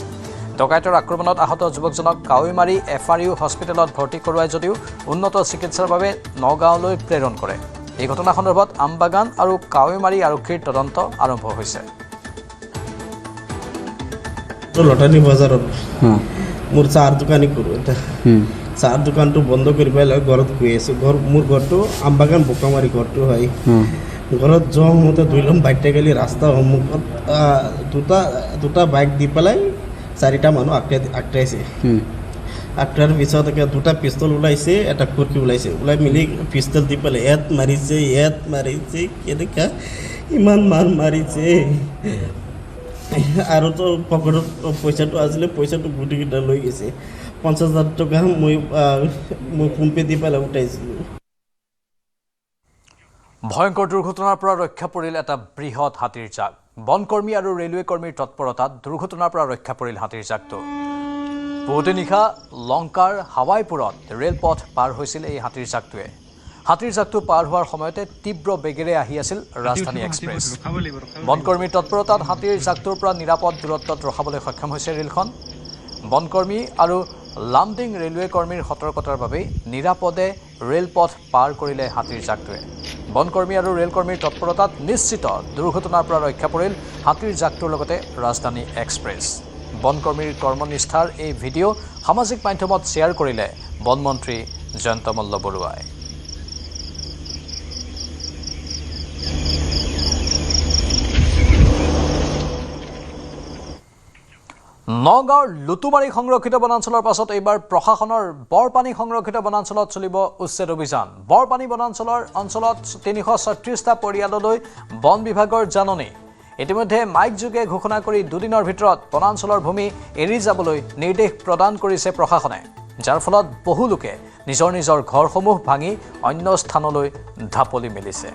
ডকাইতৰ আক্ৰমণত আহত যুৱকজনক কাৱৈমাৰী FRU হস্পিটেলত ভৰ্তি কৰোৱাই যদিও উন্নত চিকিৎসাৰ বাবে নগাঁৱলৈ প্ৰেৰণ কৰে এই ঘটনা সন্দৰ্ভত আমবাগান আৰু কাৱৈমাৰী আৰক্ষীৰ তদন্ত আৰম্ভ হৈছে লটানী বজাৰত মোৰ চাৰ দোকানী কৰোঁ এটা চাৰ দোকানটো বন্ধ কৰি পেলাই ঘৰত গৈ আছোঁ মোৰ ঘৰটো আমবাগান বোকামাৰী ঘৰটো হয় ঘৰত যোৱা মতে 2 লম বাইকটা গেলি ৰাস্তাৰ সন্মুখত দুটা বাইক দি পেলাই 4টা মানুহ আগটাইছে আগটাৰ পিছত দুটা পিস্তল ওলাইছে এটা খুৰকি ওলাই মিলি পিস্তল দি পেলাই ইয়াত মাৰিছে কেনেকুৱা ইমান মাৰিছে আৰু তো পকেটত পইচাটো আছিলে পইচাটো গুটিকেইটা লৈ গৈছে 50,000 টকা মই ফোনপে দি পেলাই উঠাইছিলোঁ ভয়ংকৰ দুৰ্ঘটনাৰ পৰা ৰক্ষা পৰিল এটা বৃহৎ হাতীৰ জাক বনকৰ্মী আৰু ৰেলৱে কৰ্মীৰ তৎপৰতাত দুৰ্ঘটনাৰ পৰা ৰক্ষা পৰিল হাতীৰ জাকটো পুৱতি নিশা লংকাৰ হাৱাইপুৰত ৰেলপথ পাৰ হৈছিল এই হাতীৰ জাকটো পাৰ হোৱাৰ সময়তে তীব্ৰ বেগেৰে আহি আছিল ৰাজধানী এক্সপ্ৰেছ বনকৰ্মীৰ তৎপৰতাত হাতীৰ জাকটোৰ পৰা নিৰাপদ দূৰত্বত ৰখাবলৈ সক্ষম হৈছে ৰেলখন বনকৰ্মী আৰু লামডিং ৰেলৱে কৰ্মীৰ সতৰ্কতাৰ বাবে নিৰাপদে ৰেলপথ পাৰ কৰিলে হাতীৰ জাকটোৱে বনকৰ্মী আৰু ৰেলকৰ্মীৰ তৎপৰতাত নিশ্চিত দুৰ্ঘটনাৰ পৰা ৰক্ষা পৰিল হাতীৰ জাকটোৰ লগতে ৰাজধানী এক্সপ্ৰেছ বনকৰ্মীৰ কৰ্মনিষ্ঠাৰ এই ভিডিঅ' সামাজিক মাধ্যমত শ্বেয়াৰ কৰিলে বনমন্ত্ৰী জয়ন্ত মল্ল বৰুৱাই নগাঁৱৰ লুটুমাৰী সংৰক্ষিত বনাঞ্চলৰ পাছত এইবাৰ প্ৰশাসনৰ বৰপানী সংৰক্ষিত বনাঞ্চলত চলিব উচ্ছেদ অভিযান বৰপানী বনাঞ্চলৰ অঞ্চলত 336টা পৰিয়াললৈ বন বিভাগৰ জাননী ইতিমধ্যে মাইক যোগে ঘোষণা কৰি দুদিনৰ ভিতৰত বনাঞ্চলৰ ভূমি এৰি যাবলৈ নিৰ্দেশ প্ৰদান কৰিছে প্ৰশাসনে যাৰ ফলত বহু লোকে নিজৰ নিজৰ ঘৰসমূহ ভাঙি অন্য স্থানলৈ ঢাপলি মেলিছে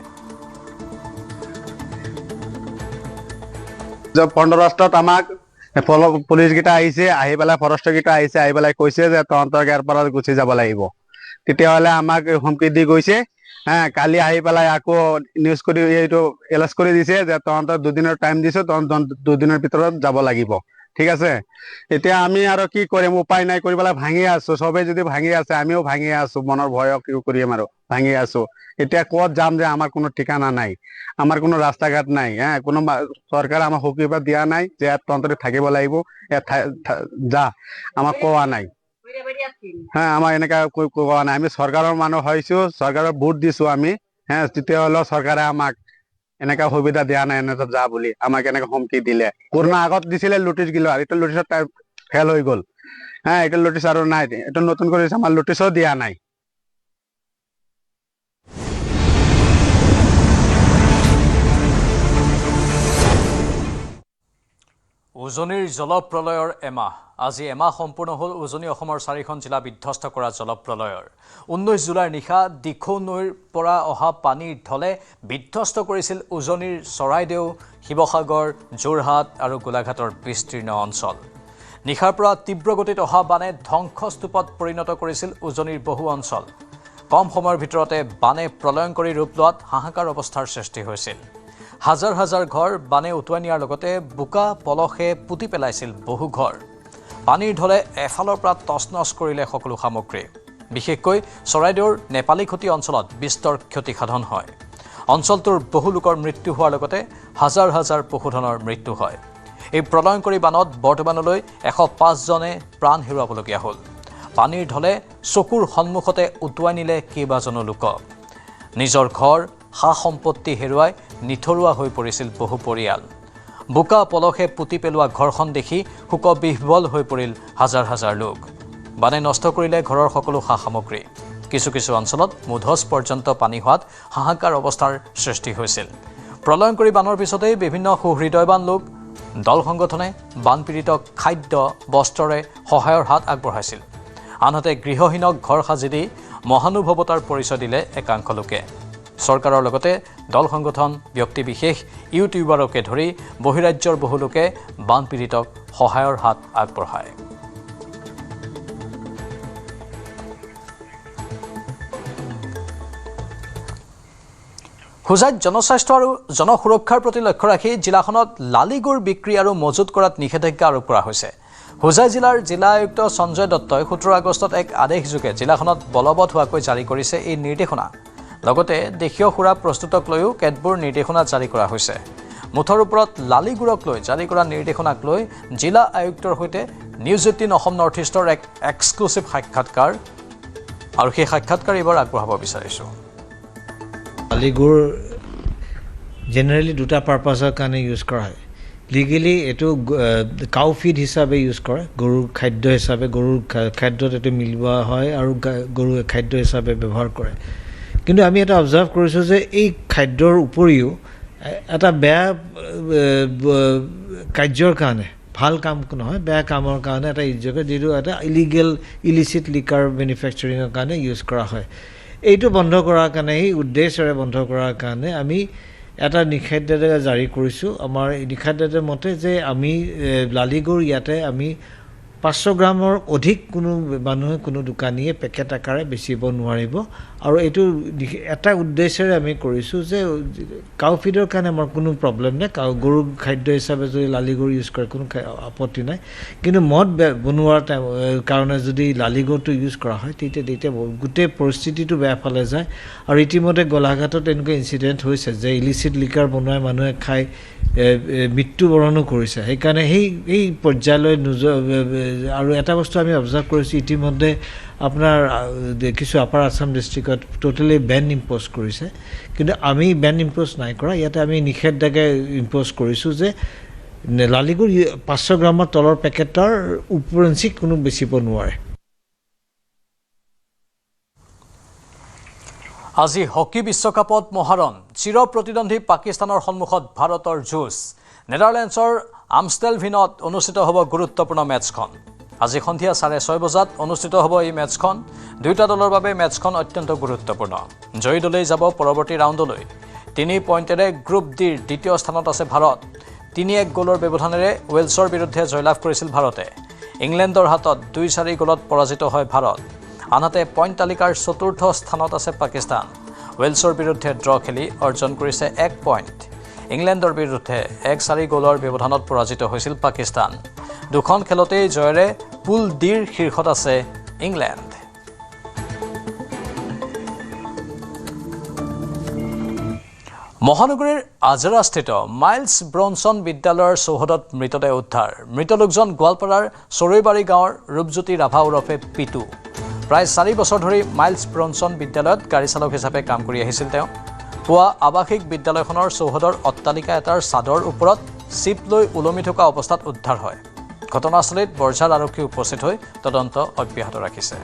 15 আমাক পুলিচকেইটা আহিছে, আহি পেলাই ফৰেষ্টৰকেইটা আহিছে, আহি পেলাই কৈছে যে তহঁতক ইয়াৰ পৰা গুচি যাব লাগিব। তেতিয়াহ'লে আমাক হুমকি দি গৈছে। কালি আহি পেলাই আকৌ নিউজ কৰি এইটো এলাউন্স কৰি দিছে যে তহঁতক 2 দিনৰ টাইম দিছো, তহঁত 2 দিনৰ ভিতৰত যাব লাগিব। ঠিক আছে, এতিয়া আমি আৰু কি কৰিম, উপায় নাই কৰি পেলাই ভাঙি আছো। চবে যদি ভাঙি আছে আমিও ভাঙি আছো, মনৰ ভয়ক কি কৰিম আৰু ভাঙি আছো। এতিয়া ক'ত যাম যে আমাৰ কোনো ঠিকানা নাই, আমাৰ কোনো ৰাস্তা ঘাট নাই। কোনো চৰকাৰে আমাক সুবিধা দিয়া নাই যে ইয়াত তহঁতে থাকিব লাগিব, ইয়াত যা, আমাক কোৱা নাই। আমাৰ এনেকা কোৱা নাই। আমি চৰকাৰৰ মানুহ হৈছো, চৰকাৰৰ ভোট দিছো আমি। তেতিয়াহ'লেও চৰকাৰে আমাক এনেকা সুবিধা দিয়া নাই, এনেকা যা বুলি আমাক এনেকা হুমকি দিলে। পুৰণা আগত দিছিলে নোটিচ গিলা, এইটো নোটিচত ফেল হৈ গ'ল। এইটো নোটিচ আৰু নাই, এইটো নতুন কৰি আমাৰ নোটিচো দিয়া নাই। উজনিৰ জলপ্ৰলয়ৰ এমাহ। আজি এমাহ সম্পূৰ্ণ হ'ল উজনি অসমৰ 4খন জিলা বিধ্বস্ত কৰা জলপ্ৰলয়ৰ। 19 জুলাইৰ নিশা দিখৌ নৈৰ পৰা অহা পানীৰ ঢলে বিধ্বস্ত কৰিছিল উজনিৰ চৰাইদেউ, শিৱসাগৰ, যোৰহাট আৰু গোলাঘাটৰ বিস্তীৰ্ণ অঞ্চল। নিশাৰ পৰা তীব্ৰ গতিত অহা বানে ধ্বংসস্তূপত পৰিণত কৰিছিল উজনিৰ বহু অঞ্চল। কম সময়ৰ ভিতৰতে বানে প্ৰলয়ংকৰী ৰূপ লোৱাত হাহাকাৰ অৱস্থাৰ সৃষ্টি হৈছিল। হাজাৰ হাজাৰ ঘৰ বানে উটুৱাই নিয়াৰ লগতে বোকা পলসে পুতি পেলাইছিল বহু ঘৰ। পানীৰ ঢলে এফালৰ পৰা তছনছ কৰিলে সকলো সামগ্ৰী। বিশেষকৈ চৰাইদেউৰ নেপালীখুটি অঞ্চলত বিস্তৰ ক্ষতিসাধন হয়। অঞ্চলটোৰ বহু লোকৰ মৃত্যু হোৱাৰ লগতে হাজাৰ হাজাৰ পশুধনৰ মৃত্যু হয়। এই প্ৰলয়ংকৰী বানত বৰ্তমানলৈ 105 জনে প্ৰাণ হেৰুৱাবলগীয়া হ'ল। পানীৰ ঢলে চকুৰ সন্মুখতে উটুৱাই নিলে কেইবাজনো লোকক। নিজৰ ঘৰ, সা সম্পত্তি হেৰুৱাই নিথৰুৱা হৈ পৰিছিল বহু পৰিয়াল। বোকা পলসে পুতি পেলোৱা ঘৰখন দেখি শোকবিহ্বল হৈ পৰিল হাজাৰ হাজাৰ লোক। বানে নষ্ট কৰিলে ঘৰৰ সকলো সা সামগ্ৰী। কিছু কিছু অঞ্চলত মুধচ পৰ্যন্ত পানী হোৱাত হাহাকাৰ অৱস্থাৰ সৃষ্টি হৈছিল। প্ৰলয়ংকৰী বানৰ পিছতেই বিভিন্ন সুহৃদয়বান লোক, দল সংগঠনে বানপীড়িতক খাদ্য, বস্ত্ৰৰে সহায়ৰ হাত আগবঢ়াইছিল। আনহাতে গৃহহীনক ঘৰ সাজি দি মহানুভৱতাৰ পৰিচয় দিলে একাংশ লোকে। চৰকাৰৰ লগতে দল সংগঠন, ব্যক্তিবিশেষ, ইউটিউবাৰকে ধৰি বহিৰাজ্যৰ বহু লোকে বানপীড়িতক সহায়ৰ হাত আগবঢ়ায়। হোজাইত জনস্বাস্থ্য আৰু জনসুৰক্ষাৰ প্ৰতি লক্ষ্য ৰাখি জিলাখনত লালিগুৰ বিক্ৰী আৰু মজুত কৰাত নিষেধাজ্ঞা আৰোপ কৰা হৈছে। হোজাই জিলাৰ জিলা আয়ুক্ত সঞ্জয় দত্তই 17 আগষ্টত এক আদেশযোগে জিলাখনত বলবৎ হোৱাকৈ জাৰি কৰিছে এই নিৰ্দেশনা। লগতে দেশীয় সুৰা প্ৰস্তুতক লৈও কেতবোৰ নিৰ্দেশনা জাৰি কৰা হৈছে। মুঠৰ ওপৰত লালিগুৰক লৈ জাৰি কৰা নিৰ্দেশনাক লৈ জিলা আয়ুক্তৰ সৈতে নিউজ 18 অসম নৰ্থ ইষ্টৰ এক এক্সক্লুচিভ সাক্ষাৎকাৰ, আৰু সেই সাক্ষাৎকাৰ এইবাৰ আগবঢ়াব বিচাৰিছোঁ। লালিগুৰ জেনেৰেলি 2টা পাৰ্পাছৰ কাৰণে ইউজ কৰা হয়। লিগেলি এইটো কাউ ফিড হিচাপে ইউজ কৰে, গৰুৰ খাদ্য হিচাপে, গৰুৰ খাদ্যত এইটো মিলোৱা হয় আৰু গৰুৰ খাদ্য হিচাপে ব্যৱহাৰ কৰে। কিন্তু আমি এটা অবজাৰ্ভ কৰিছোঁ যে এই খাদ্যৰ উপৰিও এটা বেয়া কাৰ্যৰ কাৰণে, ভাল কাম নহয়, বেয়া কামৰ কাৰণে এটা যিটো এটা ইলিচিট লিকাৰ মেনুফেকচাৰিঙৰ কাৰণে ইউজ কৰা হয়। এইটো বন্ধ কৰাৰ কাৰণে, এই উদ্দেশ্যৰে বন্ধ কৰাৰ কাৰণে আমি এটা নিষেধাজ্ঞা জাৰি কৰিছোঁ। আমাৰ এই নিষেধাজ্ঞাৰ মতে যে আমি লালিগুৰ ইয়াতে আমি 500 গ্ৰামৰ অধিক কোনো মানুহে, কোনো দোকানীয়ে পেকেট আকাৰে বেচিব নোৱাৰিব। আৰু এইটো এটা উদ্দেশ্যৰে আমি কৰিছোঁ যে কাউ ফিডৰ কাৰণে আমাৰ কোনো প্ৰব্লেম নাই, গৰুৰ খাদ্য হিচাপে যদি লালিগুৰ ইউজ কৰে কোনো আপত্তি নাই। কিন্তু মদ বনোৱাৰ কাৰণে যদি লালিগুৰটো ইউজ কৰা হয় তেতিয়া গোটেই পৰিস্থিতিটো বেয়া ফালে যায়। আৰু ইতিমধ্যে গোলাঘাটত এনেকুৱা ইনচিডেণ্ট হৈছে যে ইলিচিট লিকাৰ বনোৱাই মানুহে খাই মৃত্যুবৰণো কৰিছে। সেইকাৰণে সেই পৰ্যায়লৈ আৰু এটা বস্তু আমি অবজাৰ্ভ কৰিছোঁ, ইতিমধ্যে আপোনাৰ দেখিছোঁ আপাৰ আছাম ডিষ্ট্ৰিক্টত টোটেলি বেন ইম্প'জ কৰিছে। কিন্তু আমি বেন ইম্প'জ নাই কৰা, ইয়াতে আমি নিষেধাজ্ঞা ইম্প'জ কৰিছোঁ যে লালিগুৰ 500 গ্ৰামৰ তলৰ পেকেটৰ ওপৰঞ্চি কোনো বেচিব নোৱাৰে। আজি হকী বিশ্বকাপত মহাৰণ। চিৰ প্ৰতিদ্বন্দ্বী পাকিস্তানৰ সন্মুখত ভাৰতৰ যুঁজ। নেদাৰলেণ্ডছৰ আমষ্টেলভিনত অনুষ্ঠিত হ'ব গুৰুত্বপূৰ্ণ মেটছখন। আজি সন্ধিয়া 6:30 বজাত অনুষ্ঠিত হ'ব এই মেটছখন। দুয়োটা দলৰ বাবে মেটছখন অত্যন্ত গুৰুত্বপূৰ্ণ। জয়ী দলেই যাব পৰৱৰ্তী ৰাউণ্ডলৈ। 3 পইণ্টেৰে গ্ৰুপ ডিৰ দ্বিতীয় স্থানত আছে ভাৰত। 3-1 গ'লৰ ব্যৱধানেৰে ৱেলছৰ বিৰুদ্ধে জয়লাভ কৰিছিল ভাৰতে। ইংলেণ্ডৰ হাতত 2-4 গ'লত পৰাজিত হয় ভাৰত। আনহাতে পইণ্ট তালিকাৰ 4ৰ্থ স্থানত আছে পাকিস্তান। ৱেলছৰ বিৰুদ্ধে ড্ৰ খেলি অৰ্জন কৰিছে 1 পইণ্ট। ইংলেণ্ডৰ বিৰুদ্ধে 1-4 গ'লৰ ব্যৱধানত পৰাজিত হৈছিল পাকিস্তান। দুখন খেলতেই জয়েৰে পুল ডিৰ শীৰ্ষত আছে ইংলেণ্ড। মহানগৰীৰ আজৰাস্থিত মাইলছ ব্ৰনছন বিদ্যালয়ৰ চৌহদত মৃতদেহ উদ্ধাৰ। মৃত লোকজন গোৱালপাৰাৰ চৰৈবাৰী গাঁৱৰ ৰূপজ্যোতি ৰাভা ওৰফে পিটু। প্ৰায় 4 বছৰ ধৰি মাইলছ ব্ৰনছন বিদ্যালয়ত গাড়ী চালক হিচাপে কাম কৰি আহিছিল তেওঁ। পুৱা আৱাসিক বিদ্যালয়খনৰ চৌহদৰ অট্টালিকা এটাৰ ছাদৰ ওপৰত চিপ লৈ ওলমি থকা অৱস্থাত উদ্ধাৰ হয়। ঘটনাস্থলীত বৰঝাৰ আৰক্ষী উপস্থিত হৈ তদন্ত অব্যাহত ৰাখিছে।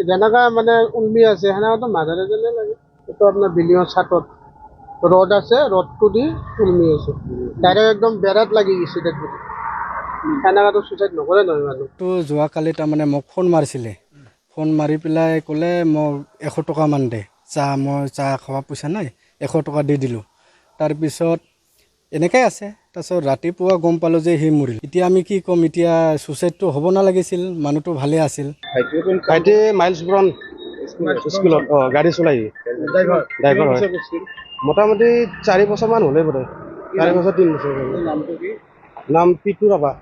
যেনেকা মানে উলমি আছে সেনেকাতো মাজাৰে যেনে লাগে। এইটো আপোনাৰ বিল্ডিঙৰ ছাদত ৰড আছে, ৰডটো দি উলমি আছে। ডাইৰেক্ট একদম বেৰাত লাগি গৈছে। সেনেকাতো চুইচাইড নকৰে নহয় মানুহ। তো যোৱাকালি তাৰমানে মোক ফোন মাৰিছিলে। ফোন মাৰি পেলাই ক'লে মোক 100 টকামান দে, মই চাহ খাব পইচা নাই, 100 টকা দি দিলোঁ। তাৰপিছত এনেকৈ আছে। তাৰপিছত ৰাতিপুৱা গম পালোঁ যে সি মৰিল। এতিয়া আমি কি ক'ম, এতিয়া চুইচাইডটো হ'ব নালাগিছিল, মানুহটো ভালে আছিল। ভাইটি মাইলছ ব্ৰন স্কুলত গাড়ী চলাই ড্ৰাইভাৰ হয়। মোটামুটি 4 বছৰমান হ'লে বোধ হয়, 4 বছৰ 3 বছৰ। নামটো কি? নাম পিটু ৰাভা।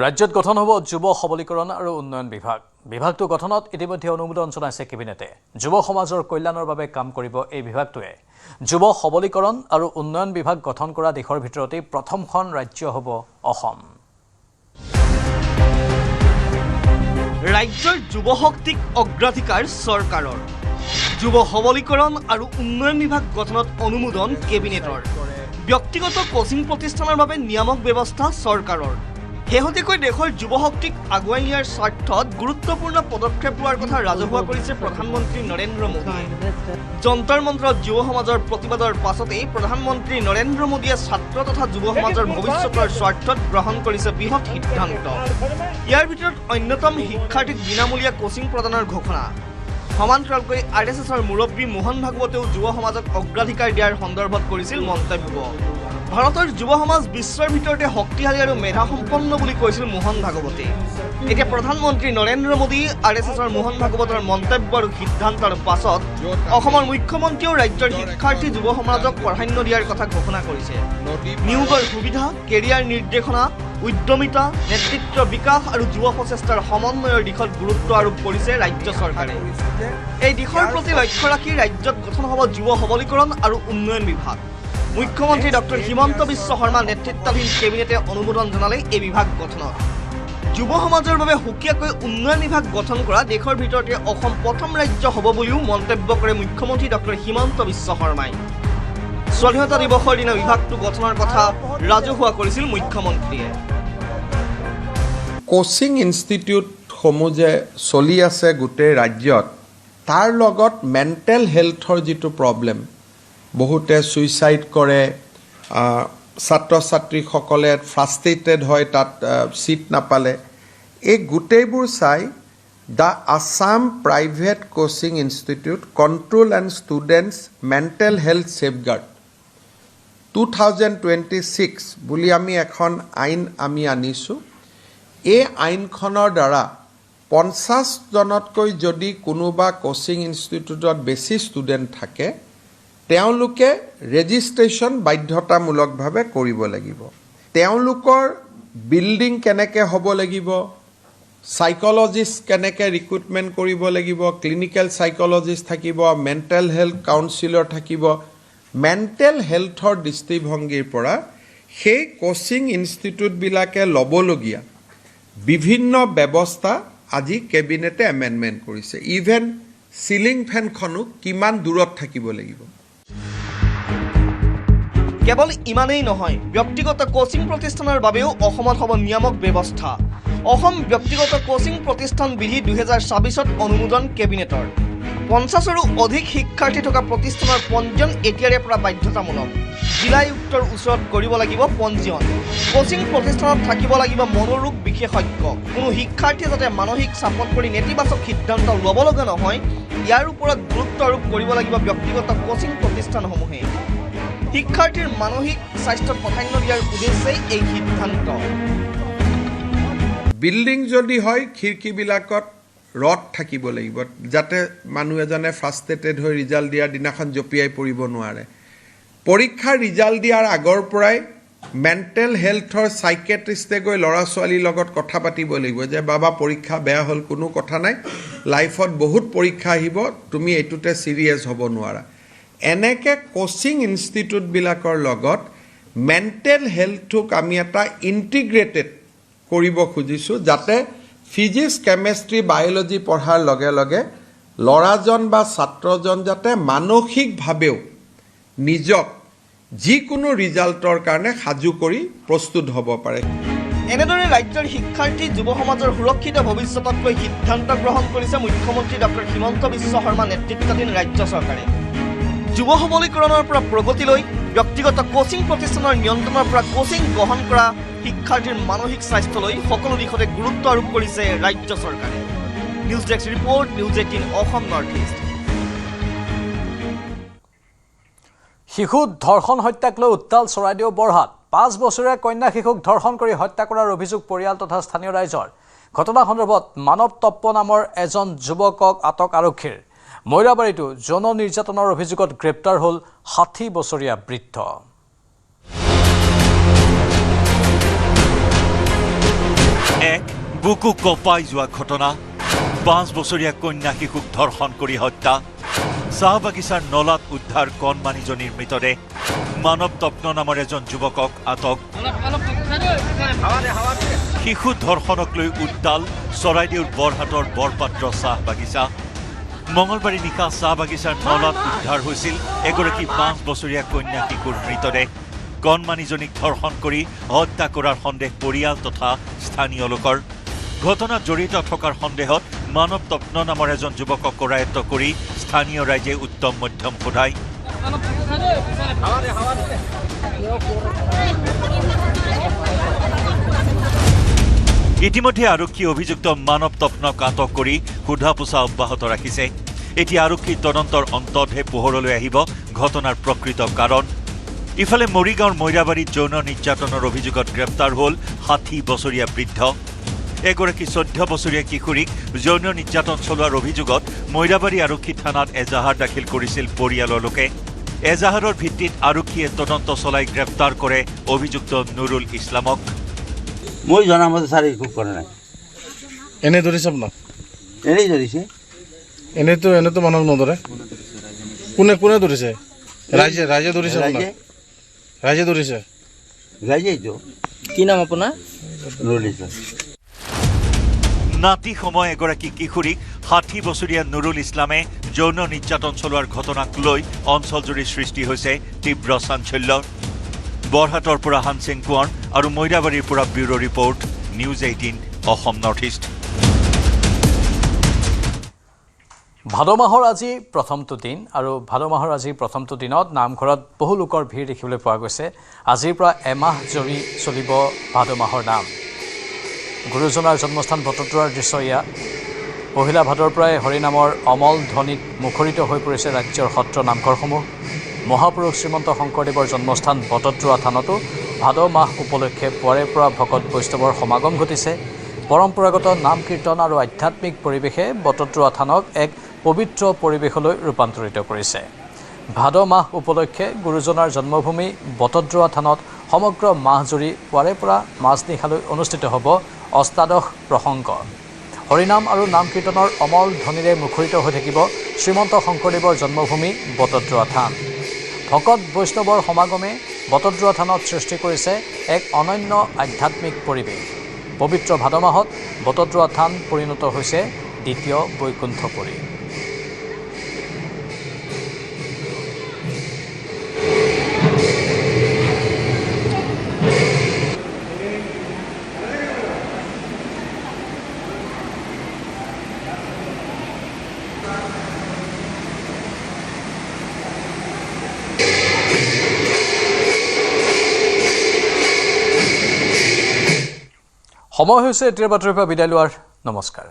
ৰাজ্যত গঠন হ'ব যুৱ সবলীকৰণ আৰু উন্নয়ন বিভাগ। বিভাগটো গঠনত ইতিমধ্যে অনুমোদন জনাইছে কেবিনেটে। যুৱ সমাজৰ কল্যাণৰ বাবে কাম কৰিব এই বিভাগটোৱে। যুৱ সবলীকৰণ আৰু উন্নয়ন বিভাগ গঠন কৰা দেশৰ ভিতৰতেই প্ৰথমখন ৰাজ্য হ'ব অসম। ৰাজ্যৰ যুৱ শক্তিক অগ্ৰাধিকাৰ চৰকাৰৰ। যুৱ সবলীকৰণ আৰু উন্নয়ন বিভাগ গঠনত অনুমোদন কেবিনেটৰ। ব্যক্তিগত কোচিং প্ৰতিষ্ঠানৰ বাবে নিয়ামক ব্যৱস্থা চৰকাৰৰ। শেহতীয়াকৈ দেশৰ যুৱ শক্তিক আগুৱাই নিয়াৰ স্বাৰ্থত গুৰুত্বপূৰ্ণ পদক্ষেপ লোৱাৰ কথা ৰাজহুৱা কৰিছে প্ৰধানমন্ত্ৰী নৰেন্দ্ৰ মোদীয়ে। যন্তৰ মন্ত্ৰত যুৱ সমাজৰ প্ৰতিবাদৰ পাছতেই প্ৰধানমন্ত্ৰী নৰেন্দ্ৰ মোদীয়ে ছাত্ৰ তথা যুৱ সমাজৰ ভৱিষ্যতৰ স্বাৰ্থত গ্ৰহণ কৰিছে বৃহৎ সিদ্ধান্ত। ইয়াৰ ভিতৰত অন্যতম শিক্ষাৰ্থীক বিনামূলীয়া কোচিং প্ৰদানৰ ঘোষণা। সমান্তৰালকৈ RSSৰ মুৰব্বী মোহন ভাগৱতেও যুৱ সমাজক অগ্ৰাধিকাৰ দিয়াৰ সন্দৰ্ভত কৰিছিল মন্তব্য। ভাৰতৰ যুৱ সমাজ বিশ্বৰ ভিতৰতে শক্তিশালী আৰু মেধাসম্পন্ন বুলি কৈছিল মোহন ভাগৱতে। এতিয়া প্ৰধানমন্ত্ৰী নৰেন্দ্ৰ মোদী RSSৰ মোহন ভাগৱতৰ মন্তব্য আৰু সিদ্ধান্তৰ পাছত অসমৰ মুখ্যমন্ত্ৰীয়েও ৰাজ্যৰ শিক্ষাৰ্থী যুৱ সমাজক প্ৰাধান্য দিয়াৰ কথা ঘোষণা কৰিছে। নিয়োগৰ সুবিধা, কেৰিয়াৰ নিৰ্দেশনা, উদ্যমিতা, নেতৃত্ব বিকাশ আৰু যুৱ প্ৰচেষ্টাৰ সমন্বয়ৰ দিশত গুৰুত্ব আৰোপ কৰিছে ৰাজ্য চৰকাৰে। এই দিশৰ প্ৰতি লক্ষ্য ৰাখি ৰাজ্যত গঠন হ'ব যুৱ সবলীকৰণ আৰু উন্নয়ন বিভাগ। মুখ্যমন্ত্ৰী ডক্টৰ হিমন্ত বিশ্ব শৰ্মা নেতৃত্বাধীন কেবিনেটে অনুমোদন জনালে এই বিভাগ গঠনত। যুৱ সমাজৰ বাবে সুকীয়াকৈ উন্নয়ন বিভাগ গঠন কৰা দেশৰ ভিতৰতে অসম প্ৰথম ৰাজ্য হ'ব বুলিও মন্তব্য কৰে মুখ্যমন্ত্ৰী ডক্টৰ হিমন্ত বিশ্ব শৰ্মাই। স্বাধীনতা দিৱসৰ দিনা বিভাগটো গঠনৰ কথা ৰাজহুৱা কৰিছিল মুখ্যমন্ত্ৰীয়ে। কোচিং ইনষ্টিটিউটসমূহ যে চলি আছে গোটেই ৰাজ্যত, তাৰ লগত মেণ্টেল হেল্থৰ যিটো প্ৰব্লেম, বহুতে ছুইচাইড কৰে, ছাত্ৰ ছাত্ৰীসকলে ফ্ৰাষ্ট্ৰেটেড হয় তাত ছিট নাপালে, এই গোটেইবোৰ চাই the Assam private coaching institute control and students mental health safeguard 2026 বুলি আমি এখন আইন আনিছোঁ। এই আইনখনৰ দ্বাৰা 50জনতকৈ যদি কোনোবা কোচিং ইনষ্টিটিউটত বেছি ষ্টুডেণ্ট থাকে, তেওঁলোকে ৰেজিষ্ট্ৰেশ্যন বাধ্যতামূলকভাৱে কৰিব লাগিব। তেওঁলোকৰ বিল্ডিং কেনেকৈ হ'ব লাগিব, চাইক'লজিষ্ট কেনেকৈ ৰিক্ৰুটমেণ্ট কৰিব লাগিব, ক্লিনিকেল চাইক'লজিষ্ট থাকিব, মেণ্টেল হেল্থ কাউন্সিলৰ থাকিব। মেণ্টেল হেল্থৰ দৃষ্টিভংগীৰ পৰা সেই কোচিং ইনষ্টিটিউটবিলাকে ল'বলগীয়া বিভিন্ন ব্যৱস্থা আজি কেবিনেটে এমেণ্ডমেণ্ট কৰিছে। ইভেন চিলিং ফেনখনো কিমান দূৰত থাকিব লাগিব। কেৱল ইমানেই নহয়, ব্যক্তিগত কোচিং প্ৰতিষ্ঠানৰ বাবেও অসমত হ'ব নিয়ামক ব্যৱস্থা। অসম ব্যক্তিগত কোচিং প্ৰতিষ্ঠান বিধি 2026ত অনুমোদন কেবিনেটৰ। 50ৰো অধিক শিক্ষাৰ্থী থকা প্ৰতিষ্ঠানৰ পঞ্জীয়ন এতিয়াৰে পৰা বাধ্যতামূলক। জিলায়ুক্তৰ ওচৰত কৰিব লাগিব পঞ্জীয়ন কোচিং প্ৰতিষ্ঠানত থাকিব লাগিব মনোৰোগ বিশেষজ্ঞ কোনো শিক্ষাৰ্থীয়ে যাতে মানসিক চাপত পৰি নেতিবাচক সিদ্ধান্ত ল'ব লগা নহয় ইয়াৰ ওপৰত গুৰুত্ব আৰোপ কৰিব লাগিব ব্যক্তিগত কোচিং প্ৰতিষ্ঠানসমূহে শিক্ষাৰ্থীৰ মানসিক স্বাস্থ্যত প্ৰাধান্য দিয়াৰ উদ্দেশ্যে এই সিদ্ধান্ত বিল্ডিং যদি হয় খিৰিকীবিলাকত ৰড থাকিব লাগিব যাতে মানুহ এজনে ফ্ৰাষ্ট্ৰেটেড হৈ ৰিজাল্ট দিয়াৰ দিনাখন জঁপিয়াই পৰিব নোৱাৰে পৰীক্ষাৰ ৰিজাল্ট দিয়াৰ আগৰ পৰাই মেণ্টেল হেল্থৰ চাইকেট্ৰিষ্টে গৈ ল'ৰা ছোৱালীৰ লগত কথা পাতিব লাগিব যে বাবা পৰীক্ষা বেয়া হ'ল কোনো কথা নাই লাইফত বহুত পৰীক্ষা আহিব তুমি এইটোতে চিৰিয়াছ হ'ব নোৱাৰা এনেকৈ কোচিং ইনষ্টিটিউটবিলাকৰ লগত মেণ্টেল হেল্থক আমি এটা ইণ্টিগ্ৰেটেড কৰিব খুজিছোঁ যাতে ফিজিক্স কেমেষ্ট্ৰি বায়'লজি পঢ়াৰ লগে লগে ল'ৰাজন বা ছাত্ৰজন যাতে মানসিকভাৱেও নিজক যিকোনো ৰিজাল্টৰ কাৰণে সাজু কৰি প্ৰস্তুত হ'ব পাৰে এনেদৰে ৰাজ্যৰ শিক্ষাৰ্থী যুৱ সমাজৰ সুৰক্ষিত ভৱিষ্যতক লৈ সিদ্ধান্ত গ্ৰহণ কৰিছে মুখ্যমন্ত্ৰী ডক্টৰ হিমন্ত বিশ্ব শৰ্মা নেতৃত্বাধীন ৰাজ্য চৰকাৰে যুৱ সবলীকৰণৰ পৰা প্ৰগতিলৈ ব্যক্তিগত কোচিং প্ৰতিষ্ঠানৰ নিয়ন্ত্ৰণৰ পৰা কোচিং গ্ৰহণ কৰা শিক্ষাৰ্থীৰ মানসিক স্বাস্থ্যলৈ সকলো দিশতে গুৰুত্ব আৰোপ কৰিছে ৰাজ্য চৰকাৰে news desk report news 18 Assam north east শিশু ধৰ্ষণ হত্যাক লৈ উত্তাল চৰাইদেউ বৰহাট 5 বছৰীয়া কন্যা শিশুক ধৰ্ষণ কৰি হত্যা কৰাৰ অভিযোগ পৰিয়াল তথা স্থানীয় ৰাইজৰ ঘটনা সন্দৰ্ভত মানৱ তপ্প নামৰ এজন যুৱকক আটক আৰক্ষীৰ মৈৰাবাৰীতো যৌন নিৰ্যাতনৰ অভিযোগত গ্ৰেপ্তাৰ হ'ল 60 বছৰীয়া বৃদ্ধ এক বুকু কঁপাই যোৱা ঘটনা 5 বছৰীয়া কন্যা শিশুক ধৰ্ষণ কৰি হত্যা চাহ বাগিচাৰ নলাত উদ্ধাৰ কণমানিজনীৰ মৃতদেহ মানৱ তপ্ন নামৰ এজন যুৱকক আটক শিশু ধৰ্ষণক লৈ উত্তাল চৰাইদেউৰ বৰহাটৰ বৰপাত্ৰ চাহ বাগিচা মঙলবাৰে নিশা চাহ বাগিচাৰ নলাত উদ্ধাৰ হৈছিল এগৰাকী 5 বছৰীয়া কন্যা শিশুৰ মৃতদেহ কণমানিজনীক ধৰ্ষণ কৰি হত্যা কৰাৰ সন্দেহ পৰিয়াল তথা স্থানীয় লোকৰ ঘটনাত জড়িত থকাৰ সন্দেহত মানৱ তপ্ন নামৰ এজন যুৱকক কৰায়ত্ব কৰি স্থানীয় ৰাইজে উত্তম মধ্যম সোধায় ইতিমধ্যে আৰক্ষী অভিযুক্ত মানৱ তপ্নক আটক কৰি সোধা পোছা অব্যাহত ৰাখিছে এতিয়া আৰক্ষীৰ তদন্তৰ অন্ততহে পোহৰলৈ আহিব ঘটনাৰ প্ৰকৃত কাৰণ ইফালে মৰিগাঁৱৰ মৈৰাবাৰীত যৌন নিৰ্যাতনৰ অভিযোগত গ্ৰেপ্তাৰ হ'ল 60 বছৰীয়া বৃদ্ধ এগৰাকী 14 বছৰীয়া কিশোৰীক যৌন নিৰ্যাতন চলোৱাৰ অভিযোগত মৈৰাবাৰী আৰক্ষী থানাত এজাহাৰ দাখিল কৰিছিল পৰিয়ালৰ লোকে এজাহাৰৰ ভিত্তিত আৰক্ষীয়ে তদন্ত চলাই গ্ৰেপ্তাৰ কৰে অভিযুক্ত নুৰুল ইছলামক মই জনামতে ছাৰ একো কৰা নাই এনে ধৰিছে আপোনাক এনেই ধৰিছে এনেতো মানুহক নধৰে কোনে ধৰিছে ৰাইজে ধৰিছে ৰাইজেইতো কি নাম আপোনাৰ নুৰুল ইছলাম নাতি সময় এগৰাকী কিশোৰীক 60 বছৰীয়া নুৰুল ইছলামে যৌন নিৰ্যাতন চলোৱাৰ ঘটনাক লৈ অঞ্চলজুৰি সৃষ্টি হৈছে তীব্ৰ চাঞ্চল্য বৰহাটৰ পৰা হানসিং কোঁৱৰ আৰু মৈৰাবাৰীৰ পৰা bureau report news 18 Assam north east ভাদ মাহৰ আজি প্ৰথমটো দিন আৰু ভাদ মাহৰ আজি প্ৰথমটো দিনত নামঘৰত বহু লোকৰ ভিৰ দেখিবলৈ পোৱা গৈছে আজিৰ পৰা এমাহ জৰি চলিব ভাদ মাহৰ নাম গুৰুজনাৰ জন্মস্থান বটদ্ৰৱাৰ দৃশ্য ইয়া পহিলা ভাদৰ পৰাই হৰিনামৰ অমল ধ্বনিত মুখৰিত হৈ পৰিছে ৰাজ্যৰ সত্ৰ নামঘৰসমূহ মহাপুৰুষ শ্ৰীমন্ত শংকৰদেৱৰ জন্মস্থান বটদ্ৰৱা থানতো ভাদ মাহ উপলক্ষে পুৱাৰে পৰা ভকত বৈষ্ণৱৰ সমাগম ঘটিছে পৰম্পৰাগত নাম কীৰ্তন আৰু আধ্যাত্মিক পৰিৱেশে বটদ্ৰৱা থানক এক পবিত্ৰ পৰিৱেশলৈ ৰূপান্তৰিত কৰিছে ভাদ মাহ উপলক্ষে গুৰুজনাৰ জন্মভূমি বটদ্ৰৱা থানত সমগ্ৰ মাহজুৰি পুৱাৰে পৰা মাজনিশালৈ অনুষ্ঠিত হ'ব অষ্টাদশ প্ৰসংগ হৰিনাম আৰু নাম কীৰ্তনৰ অমল ধ্বনিৰে মুখৰিত হৈ থাকিব শ্ৰীমন্ত শংকৰদেৱৰ জন্মভূমি বটদ্ৰৱা থান ভকত বৈষ্ণৱৰ সমাগমে বটদ্ৰৱা থানত সৃষ্টি কৰিছে এক অনন্য আধ্যাত্মিক পৰিৱেশ পবিত্ৰ ভাদ মাহত বটদ্ৰৱা থান পৰিণত হৈছে দ্বিতীয় বৈকুণ্ঠপুৰী সময় হৈছে এতিয়াৰ বাতৰিৰ পৰা বিদায় লোৱাৰ নমস্কাৰ